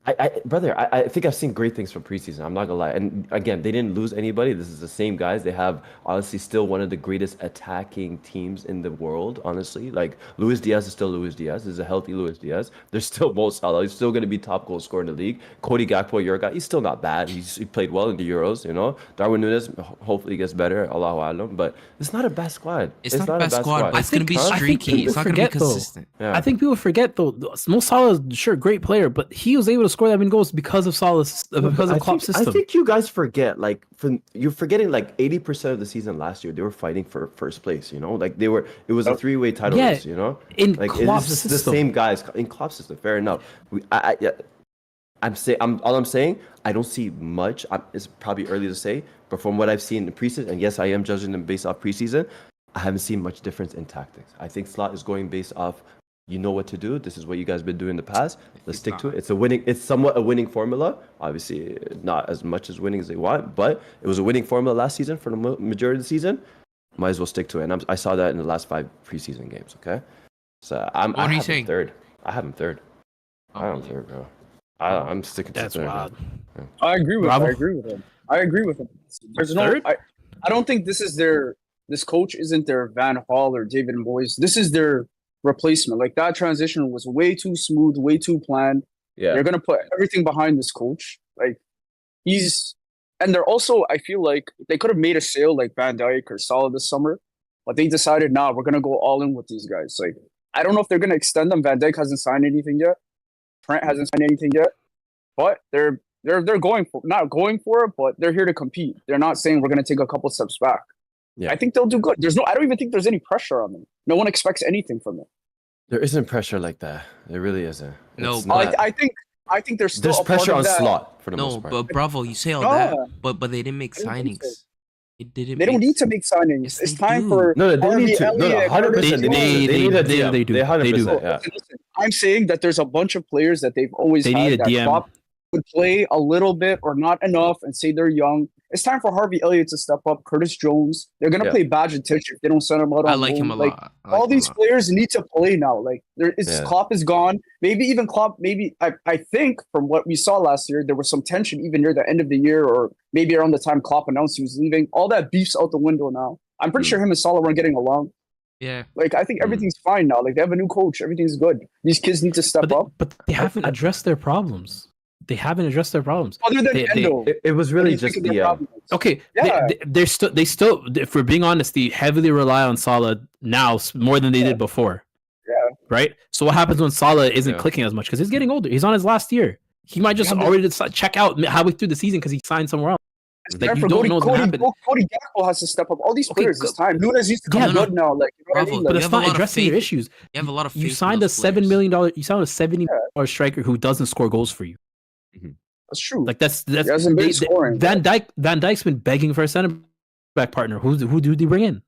I think I've seen great things from preseason. I'm not gonna lie. And again, they didn't lose anybody. This is the same guys. They have honestly still one of the greatest attacking teams in the world. Honestly, like Luis Diaz is still Luis Diaz. This is a healthy Luis Diaz. There's still Mo Salah. He's still gonna be top goal scorer in the league. Cody Gakpo, your guy. He's still not bad. He played well in the Euros. You know, Darwin Nunes hopefully gets better. Allahu Alam. But it's not a bad squad. It's not the best squad, but I it's gonna think- be I think streaky. people It's not gonna be forget, though. consistent. Yeah. I think people forget though. Mo Salah is sure great player, but he was able to score that many goals because of Salah's because of Klopp's I system. think you guys forget, like, you're forgetting like 80% of the season last year, they were fighting for first place, you know? Like, it was a three-way title Yeah, race, you know? in Like, Klopp's it's the system. same guys in Klopp's system, fair enough. All I'm saying, I don't see much. It's probably early to say, but from what I've seen in preseason, and yes, I am judging them based off preseason, I haven't seen much difference in tactics. I think Slot is going based off, you know what to do. This is what you guys been doing in the past. Let's stick to it. It's somewhat a winning formula. Obviously, not as much as winning as they want, but it was a winning formula last season for the majority of the season. Might as well stick to it. And I saw that in the last 5 preseason games. Okay, so What are you saying? Third. I have him third. I have him third, bro. I'm sticking to That's third. wild. I agree with. Bravo. I agree with him. I agree with him. There's no. Third? I don't think this is their. This coach isn't their Van Hall or David Moyes. This is their replacement. Like that transition was way too smooth, way too planned. Yeah. They're gonna put everything behind this coach. Like and they're also. I feel like they could have made a sale like Van Dijk or Salah this summer, but they decided, nah, we're gonna go all in with these guys. Like, I don't know if they're gonna extend them. Van Dijk hasn't signed anything yet. Trent hasn't signed anything yet, but they're going for not going for it, but they're here to compete. They're not saying we're gonna take a couple steps back. Yeah. I think they'll do good. I don't even think there's any pressure on them. No one expects anything from them. There isn't pressure like that. There really isn't. No, It's but not- I think there's still there's a part pressure of on that. slot for the No, most part. but Bravo, you say all No. that, but they didn't make I don't think so. signings. It didn't. They don't make- need to make signings. Yes, It's they time do. for No, they Harvey need to. No, Elliott, 100%. They need They- a they- DM. they do. They 100%. They do. Yeah. Listen, I'm saying that there's a bunch of players that they've always They had need a that DM. Klopp would play a little bit or not enough and say they're young. It's time for Harvey Elliott to step up. Curtis Jones. They're gonna Yeah. play Badge and Titch if they don't send him out on I like him a loan. lot. I like All him a these lot. players need to play now. Like Yeah. Klopp is gone. Maybe even Klopp. Maybe I think from what we saw last year, there was some tension even near the end of the year, or maybe around the time Klopp announced he was leaving. All that beef's out the window now. I'm pretty sure him and Salah weren't getting along. Yeah. Like, I think everything's fine now. Like, they have a new coach. Everything's good. These kids need to step up. But they haven't addressed their problems. They haven't addressed their problems. Other than they- Endo. It was what do really you think just of their the. problem is? Okay, Yeah. they still, if we're being honest, they heavily rely on Salah now more than they did before. Yeah. Right. So what happens when Salah isn't Yeah. clicking as much because he's getting older? He's on his last year. He might just Yeah, but- already decide, check out halfway through the season because he signed somewhere else. It's Like, time you for don't Cody, know what's gonna happen. Cody Gakpo has to step up. All these Okay, players, it's time. Nunes used to come Yeah, good now. Like, you know what I Bravo, mean? But Like, you it's have a not lot of addressing your faith. issues. You have a lot of. You faith in signed a those $7 players. million. You signed a $70 million striker who doesn't score goals for you. that's true. Like that's He hasn't been scoring. Van Dijk's been begging for a center back partner. Who do they bring in?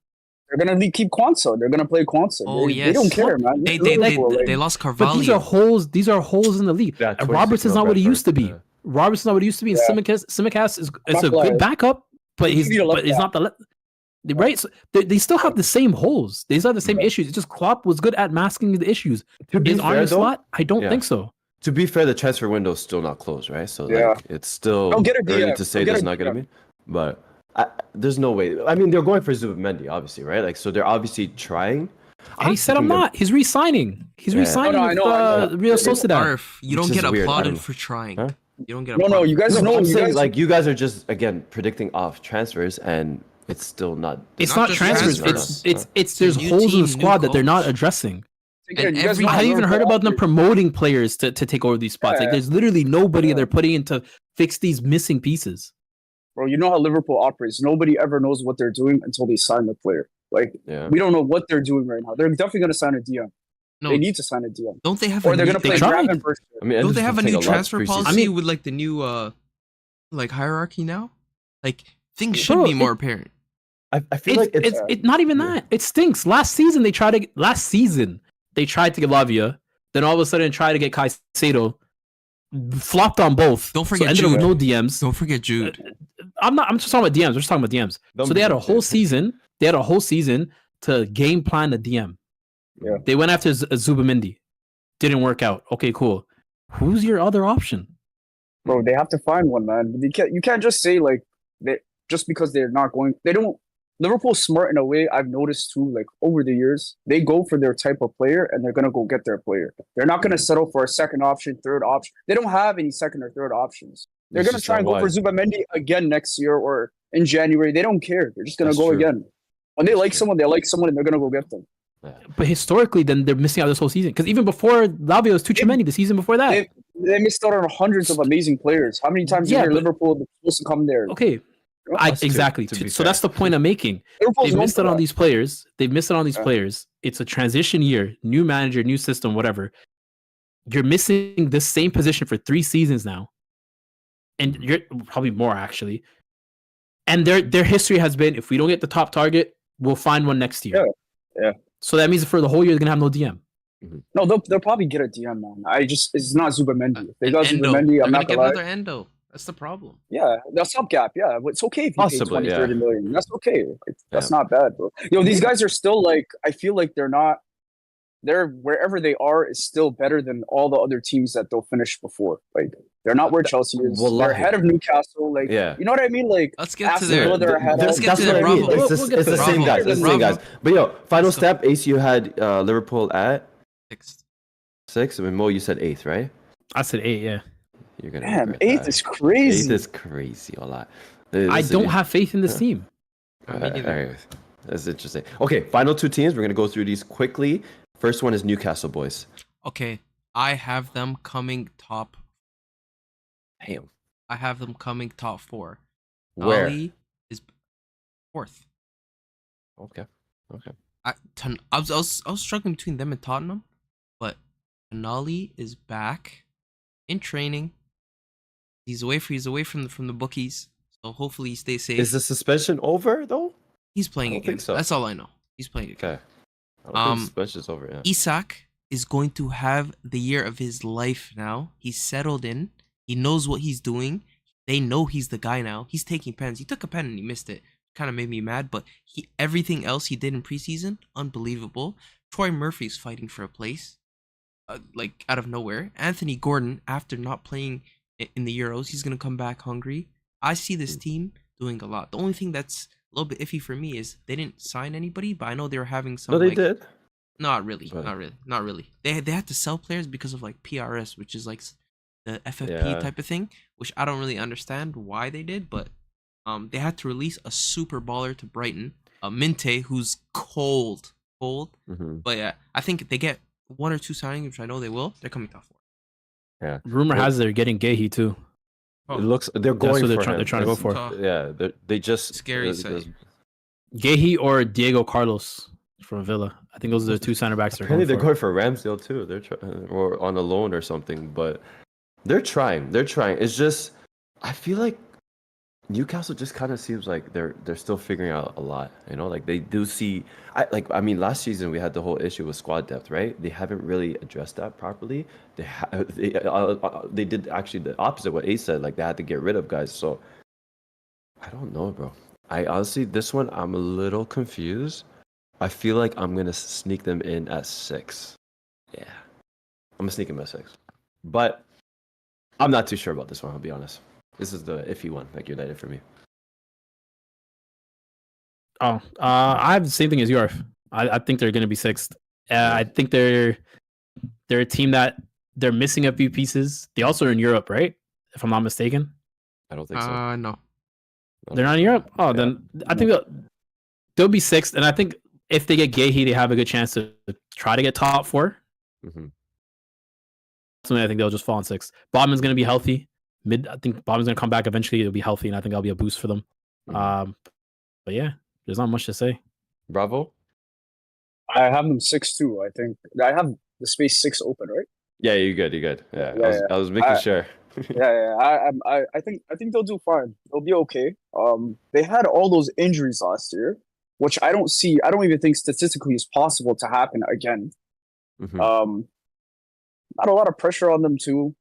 They're going to keep Kwanzaa. They're going to play Kwanzaa. Oh, they yes. don't care, man. They Like, lost But Carvalho. these are holes. These are holes in the league. Yeah, And Robertson's not what he used to be. Yeah. Robertson's not what he used to be. And Simicast is Not a quite. good backup, but He he's could be a left not the right. So they still have the same holes. They still have the same Yeah. issues. It's just Klopp was good at masking the issues. To be Is fair, Arne though, slot? I don't Yeah. think so. to be fair, the transfer window is still not closed, right? So Yeah. like, it's still Don't get a early DM. to say Don't get there's a not gonna DM. be. But there's no way. I mean, they're going for Zubimendi, obviously, right? Like, so they're obviously trying. And he said, "I'm thinking not." He's re-signing. He's Yeah. re-signing No, I with know, I know. Real Sociedad. Arf, you don't Which get is weird, I applauded don't know. for trying. Huh? You don't get No, applauded. you guys No, know. I'm You saying, guys, like, you guys are just again predicting off transfers, and it's still not. It's Not not just transfers. transfers. It's there's New holes in team, the new squad that they're not coach. addressing. again, and you guys every- know I haven't even heard about them Liverpool promoting players to take over these spots. Like Yeah. there's literally nobody Yeah. they're putting in to fix these missing pieces. Bro, you know how Liverpool operates. Nobody ever knows what they're doing until they sign the player. Like, Yeah. we don't know what they're doing right now. They're definitely going to sign a DM. No, They need to sign a DM. don't they have Or a they're new, going to they play tried. Graven first. I mean, don't it's they have a gonna new take lot of transfer preseason. policy I mean- with like the new like hierarchy now? Like things should Bro, be more apparent. I feel like it's It's not even Yeah. that. It stinks. Last season they tried to get Lavia, then all of a sudden tried to get Caicedo, flopped on both. Don't so forget ended up with Jude. no DMs. Don't forget Jude. I'm just talking about DMs. We're just talking about DMs. Don't So they had a forget whole Jude. season. They had a whole season to game plan a DM. Yeah. They went after Zubimendi. Didn't work out. Okay, cool. Who's your other option? Bro, they have to find one, man. You can't just say, like, they just because they're not going. They don't. Liverpool's smart in a way I've noticed too, like over the years. They go for their type of player and they're gonna go get their player. They're not gonna settle for a second option, third option. They don't have any second or third options. They're It's gonna just try and not go for wise. Zubamendi again next year or in January. They don't care. They're just gonna That's go true. again. When they That's like true. someone, they like someone and they're gonna go get them. But historically, then they're missing out this whole season. Because even before Lavia was Tuchemani, the season before that. They missed out on hundreds of amazing players. How many times Yeah, you hear but- Liverpool supposed to come there? Okay, That's true, exactly. to be So fair. that's the point I'm making. Liverpool's They've known missed for out on that. these players. They've missed out on these Yeah. players. It's a transition year, new manager, new system, whatever. You're missing the same position for 3 seasons now, and you're probably more actually. And their history has been, if we don't get the top target, we'll find one next year. Yeah. So that means for the whole year, they're gonna have no DM. No, they'll probably get a DM, man. It's not Zubamendi. If they And got Endo. Zubamendi, They're I'm gonna not get gonna lie. another Endo. That's the problem. Yeah, that's stopgap. Yeah, it's okay if you pay Possibly, 20, yeah. 30 million. That's okay. That's Yeah. not bad, bro. These guys are still like, I feel like they're wherever they are is still better than all the other teams that they'll finish before. Like, they're not where Chelsea is. Wallahi. They're ahead of Newcastle. Like, Yeah. you know what I mean? Like, Let's get to Aston their. Villa, they're ahead Let's of. get to what the I mean. Bravo. It's, We'll get it's to the the same Bravo. guys. It's the same Bravo. guys. But yo, final step. Ace, you had Liverpool at Sixth. 6. I mean, Mo, you said 8th, right? I said 8. Yeah, You're gonna Damn, regret 8th that. is crazy. 8th is crazy a lot. I don't have faith in this team. Me neither. that's interesting. Okay, final two teams. We're gonna go through these quickly. First one is Newcastle boys. Okay, I have them coming top. Damn. I have them coming top 4. Where? Ali is 4th. Okay. I was struggling between them and Tottenham, but Tonali is back in training. He's away from the bookies, so hopefully he stays safe. Is the suspension over though? He's playing I don't again. think so. That's all I know. He's playing again. Okay. I don't think the suspension's over. Yeah. Isak is going to have the year of his life now. He's settled in. He knows what he's doing. They know he's the guy now. He's taking pens. He took a pen and he missed it. Kind of made me mad, but everything else he did in preseason, unbelievable. Troy Murphy's fighting for a place, like out of nowhere. Anthony Gordon, after not playing in the Euros, he's gonna come back hungry. I see this team doing a lot. The only thing that's a little bit iffy for me is they didn't sign anybody, but I know they were having some. No, they did. Not really. But- Not really. They had to sell players because of like PRS, which is like the FFP Yeah. type of thing, which I don't really understand why they did, but they had to release a super baller to Brighton, Minte, who's cold. Mm-hmm. But yeah, I think if they get 1 or 2 signings, which I know they will, they're coming top 4. Yeah. Rumor Well- has they're getting Gehi too. Oh. It looks they're That's going what for him. they're trying to go for. Yeah, they just Scary sight. Gehi or Diego Carlos from Villa. I think those are the 2 center backs they're Apparently going they're for. going for Ramsdale too. They're or on a loan or something, but they're trying. It's just I feel like Newcastle just kind of seems like they're still figuring out a lot. You know, like they do see. I mean, last season we had the whole issue with squad depth, right? They haven't really addressed that properly. They did actually the opposite what Ace said. Like they had to get rid of guys. So I don't know, bro. I honestly this one I'm a little confused. I feel like I'm gonna sneak them in at 6. Yeah, I'm gonna sneak them at 6, but I'm not too sure about this one. I'll be honest. This is the iffy one, like United for me. Oh, I have the same thing as yours. I think they're going to be 6th. I think they're a team that they're missing a few pieces. They also are in Europe, right? If I'm not mistaken. I don't think so. No. They're not in Europe. Oh, then I think they'll be 6th. And I think if they get Gehi, they have a good chance to try to get top 4. Mm-hmm. Ultimately, I think they'll just fall in 6th. Botman's going to be healthy. I think Botman's going to come back eventually. It'll be healthy, and I think that'll be a boost for them. Mm-hmm. But yeah, there's not much to say. Bravo. I have them 6 too. I think I have the space 6 open, right? Yeah, you're good. Yeah, Yeah, I was making sure. I think they'll do fine. They'll be okay. They had all those injuries last year, which I don't see. I don't even think statistically is possible to happen again. Mhm. Not a lot of pressure on them too.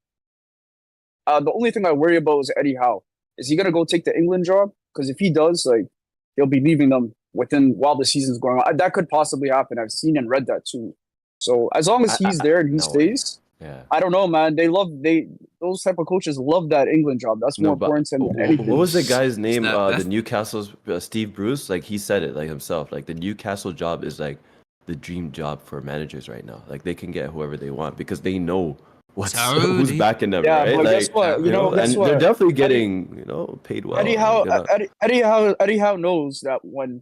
The only thing I worry about is Eddie Howe. Is he gonna go take the England job? Because if he does, like, he'll be leaving them while the season's going on. That could possibly happen. I've seen and read that too. So as long as he's there and he no way. stays, Yeah. I don't know, man. Those type of coaches love that England job. That's more important than anything. What was the guy's name? that's- The Newcastle's Steve Bruce. Like he said it like himself. Like the Newcastle job is like the dream job for managers right now. Like they can get whoever they want because they know who's Saudi. backing them. Yeah, right? but Like, guess what? you know, guess and what? they're definitely getting paid well. Eddie Like, they're not- Eddie Howe knows that when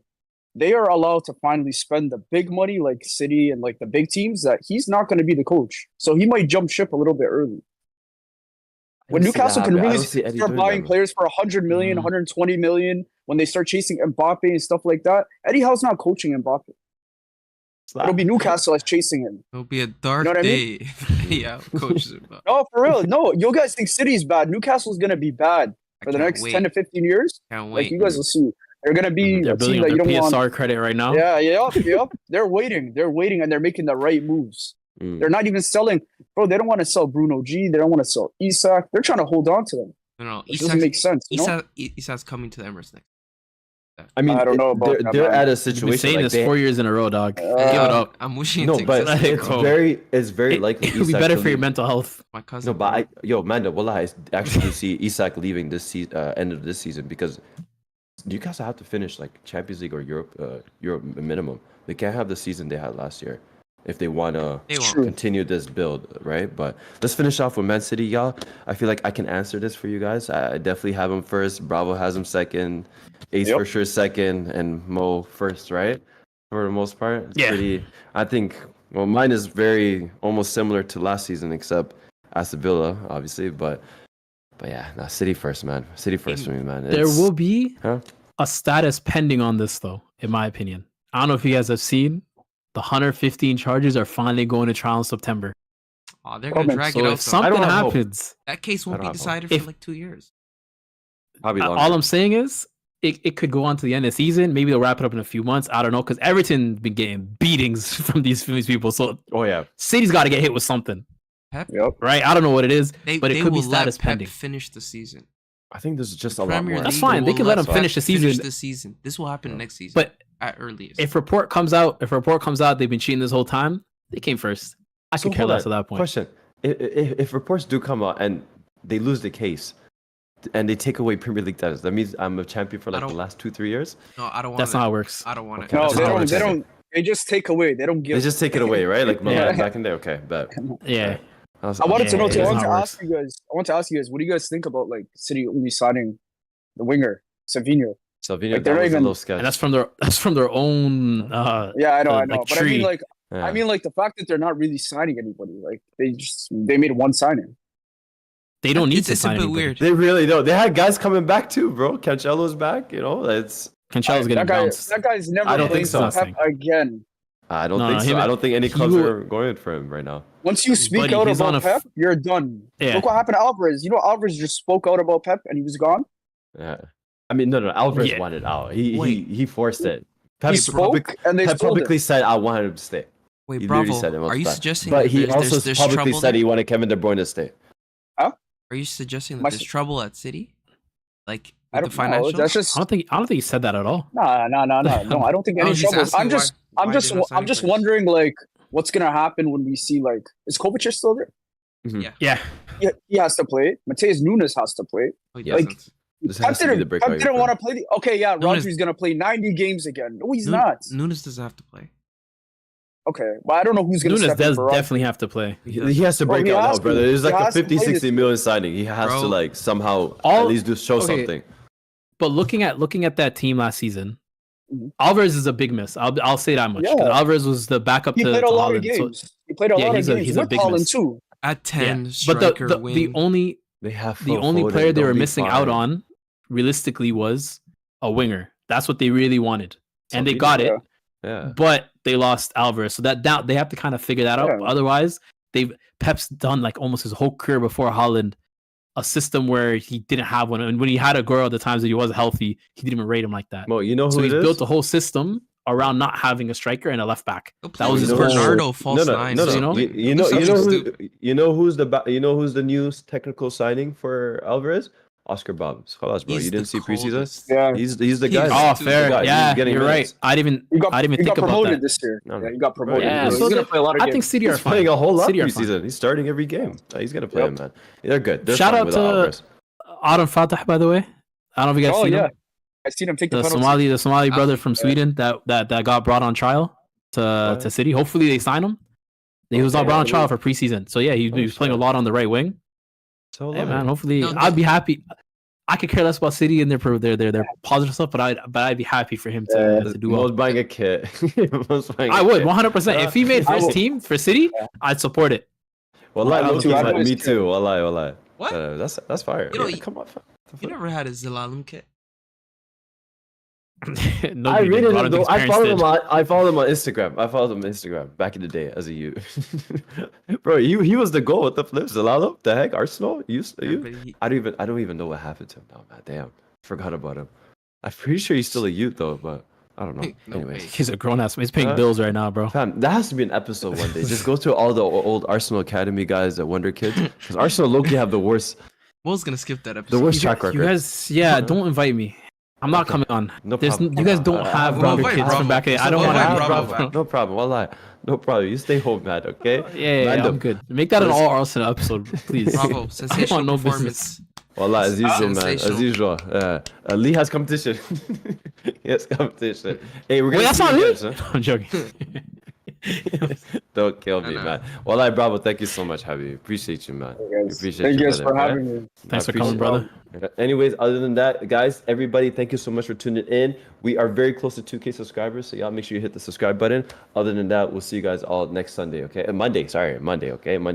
they are allowed to finally spend the big money like City and like the big teams, that he's not going to be the coach. So he might jump ship a little bit early. I When don't see that Newcastle can happening. I really don't see Eddie start doing buying that. players for 100 million, 120 million, when they start chasing Mbappe and stuff like that, Eddie Howe's not coaching Mbappe. It'll be Newcastle that's chasing him. It'll be a dark what I day. Yeah, coaches. No, for real. No, you guys think City's bad. Newcastle's going to be bad for the next 10 to 15 years. Can't Like, wait. you guys will see. They're going to be They're a team building that up you their don't want. PSR credit right now. Yep. They're waiting, and they're making the right moves. Mm. They're not even selling, bro. They don't want to sell Bruno G. They don't want to sell Isak. They're trying to hold on to them. No, It doesn't make sense. You know? Isak's coming to the Emirates next. I mean, I don't know about that, they're man. at a You've been situation saying like this 4 years in a row, dog. Give it up. I'm wishing. No, to but let it it's go. very likely. It'll be Isak better to for your leave. mental health. My cousin. No, but Manda, wallah, I actually see Isak leaving this end of this season because Newcastle have to finish like Champions League or Europe minimum. They can't have the season they had last year. if they want to They won't. True. continue this build, right? But let's finish off with Man City, y'all. I feel like I can answer this for you guys. I definitely have him first. Bravo has him second. Ace Yep. for sure second, and Mo first, right? For the most part, it's Yeah. pretty. I think. Well, mine is very almost similar to last season, except Aston Villa, obviously. But yeah, nah, City first, man. City first for me, man. There It's- will be Huh? a status pending on this, though, in my opinion. I don't know if you guys have seen the 115 charges are finally going to trial in September. Oh, they're gonna Comment. drag it So out. if though. something don't have hope. happens, That case won't I be don't have hope. decided If- for like 2 years. Probably longer. all I'm saying is it could go on to the end of the season. Maybe they'll wrap it up in a few months. I don't know, because Everton's been getting beatings from these people. So Oh yeah. City's got to get hit with something, Pep, Yep. right? I don't know what it is, they, but it they could be will let status Pep pending. finish the season. I think this is just a lot Premier more. That's League fine. They will can let him Pep finish the season. the season. This will happen next season. But at earliest. if a report comes out, they've been cheating this whole time. They came first. I So could care hold less on. at that point. Question: if reports do come out and they lose the case, and they take away Premier League status, that means I'm a champion for like the don't- last 2-3 years. no, I don't want That's it. not how it works. I don't want Okay. it. No, That's they not don't. what They I'm don't. They just take away. They don't give. They just take it away, right? Like Yeah. back in there. Okay, bet. Yeah. I wanted to know too. Yeah, I want it's to not ask you guys. What do you guys think about like City only signing the winger, Savinho? Salvino, Like, they're that not was a even- little sketch. And that's from their own Yeah, I know, like, but tree. Yeah. I mean, like the fact that they're not really signing anybody. Like they made one signing. they don't need It's to a sign bit anybody. weird. They really don't. They had guys coming back too, bro. Cancelo's back. You know, it's. Cancelo's getting bounced. That guy's never I don't playing think so. for Pep again. I don't No, think no, so. him- I don't think any he clubs will- are going for him right now. Once you speak Buddy, out he's on about a f- Pep, you're done. Yeah. Look what happened to Alvarez. You know, Alvarez just spoke out about Pep and he was gone. Yeah. I mean, no. Alvarez Yeah. wanted out. He Wait. he forced it. Pep He spoke and they Pep told publicly him. said, "I wanted him to stay." Wait, He Bravo. literally said it Are you multiple times. suggesting But that he there's, also there's publicly trouble said there? he wanted Kevin De Bruyne to stay. Are you suggesting that My- there's trouble at City? Like I with don't the know. financials? That's just I don't think he said that at all. nah. No, I don't think No, any he's trouble. asking I'm just, why I'm they're just, not I'm signing just first. wondering like what's gonna happen when we see like is Kovacic still there? Yeah. He has to play. Mateus Nunes has to play. Oh, he Yeah. Like, doesn't. This Pep has to be the didn't, breakout Pep year didn't for want him. to play. Okay, yeah, Nunes- Rodri's gonna play 90 games again. No, he's Nun- not. Nunes doesn't have to play. Okay, but I don't know who's gonna Nunes step in does for Rodri. definitely have to play. He has to Bro, break he out has now, brother. to. There's like He a has to 50, play 60 this million signing. He has Bro. to like somehow All- at least show okay. something. But looking at that team last season, Mhm. Alvarez is a big miss. I'll say that much. 'Cause Yeah. Alvarez was the backup He to played a lot of Haaland. So- games. He played a Yeah, lot of he's a- games he's a with big Haaland miss. too. At 10, but striker, the wing. only They have the Phil only Foden, player they they'll were be missing fine. out on, realistically, was a winger. That's what they really wanted, and they Salvino, got it. yeah. Yeah. But they lost Alvarez, so that they have to kind of figure that out. Yeah. Otherwise, Pep's done like almost his whole career before Haaland a system where he didn't have one, and when he had a girl at the times that he wasn't healthy, he didn't even rate him like that. Mo, you know who So it he's is? built a whole system around not having a striker and a left back. He'll That play was with his whole- Bernardo false no, nine. no, you no. know? You know Something you know who's the new technical signing for Alvarez? Oscar Bobbs. Khalas, bro. He's You didn't the see preseason? coldest. Yeah, He's the He's- guy. Oh, He's the fair. guy. He's Yeah, getting you're right. minutes. I didn't he got even he think got about promoted that. this year. No, no. Yeah, he got promoted. Yeah, so so he's gonna they- play a lot of I games. think City are He's fine. playing a whole lot City are fine. preseason. He's starting every game. He's gonna play Yep. him, man. They're good. They're Shout fine out with to Alvarez. Adam Fatah, by the way. I don't know if you guys Oh seen yeah, him. I seen him take the The penalty. Somali brother Oh, from Sweden that got brought on trial to City. Hopefully they sign him. He was not Okay. brought on trial for preseason, so yeah, he was playing a lot on the right wing. So Hey long. man, hopefully No, I'd be happy. I could care less about City and their positive stuff, but I'd be happy for him to do well. Mo's buying a kit. Mo's buying a I would kit. 100%. If he made I first would. team for City, I'd support it. Wallahi, I low-key, too, I'd like, always me kit. too. Wallahi. What? That's fire. You know, Yeah, you- come on, fam. You never had a Zilalem kit? I Nobody did, really but I don't don't know. think his I parents followed did. him on. I followed him on Instagram. Back in the day as a youth. Bro, he was the goal with the flips. Zalalo, the heck, Arsenal. Yeah, You? but he- I don't even know what happened to him now, man. Damn, forgot about him. I'm pretty sure he's still a youth though, but I don't know. No Anyways, way. He's a grown ass man. He's paying Huh? bills right now, bro. fam, that has to be an episode one day. Just go to all the old Arsenal Academy guys at Wonder Kids, because Arsenal low-key have the worst Will's gonna skip that episode. the worst You track guys, record. you guys, yeah, don't invite me. I'm not Okay. coming on. No There's, problem. you guys don't have We'll Wonder invite Kids Bravo. from back then. I So don't we'll want invite to. Bravo Bravo, back. no problem. Wallahi, no problem. You stay home, man. Okay. Yeah, Random. I'm good. Make that an all Arsenal episode, please. Bravo, I sensational want no performance. Wallah, as usual, man. As Sensational. usual. Lee has competition. He has competition. Hey, we're gonna Wait, that's see not you me. guys, huh? I'm joking. Don't kill I me, know. man. Well, bravo. Thank you so much, Javi. Appreciate you, man. Hey, guys. Appreciate Thank you, you guys brother. for Okay? having me. Thanks I for coming, appreciate brother. it. Anyways, other than that, guys, everybody, thank you so much for tuning in. We are very close to 2K subscribers, so y'all make sure you hit the subscribe button. Other than that, we'll see you guys all next Sunday, okay? Monday, sorry, Monday, okay? Monday.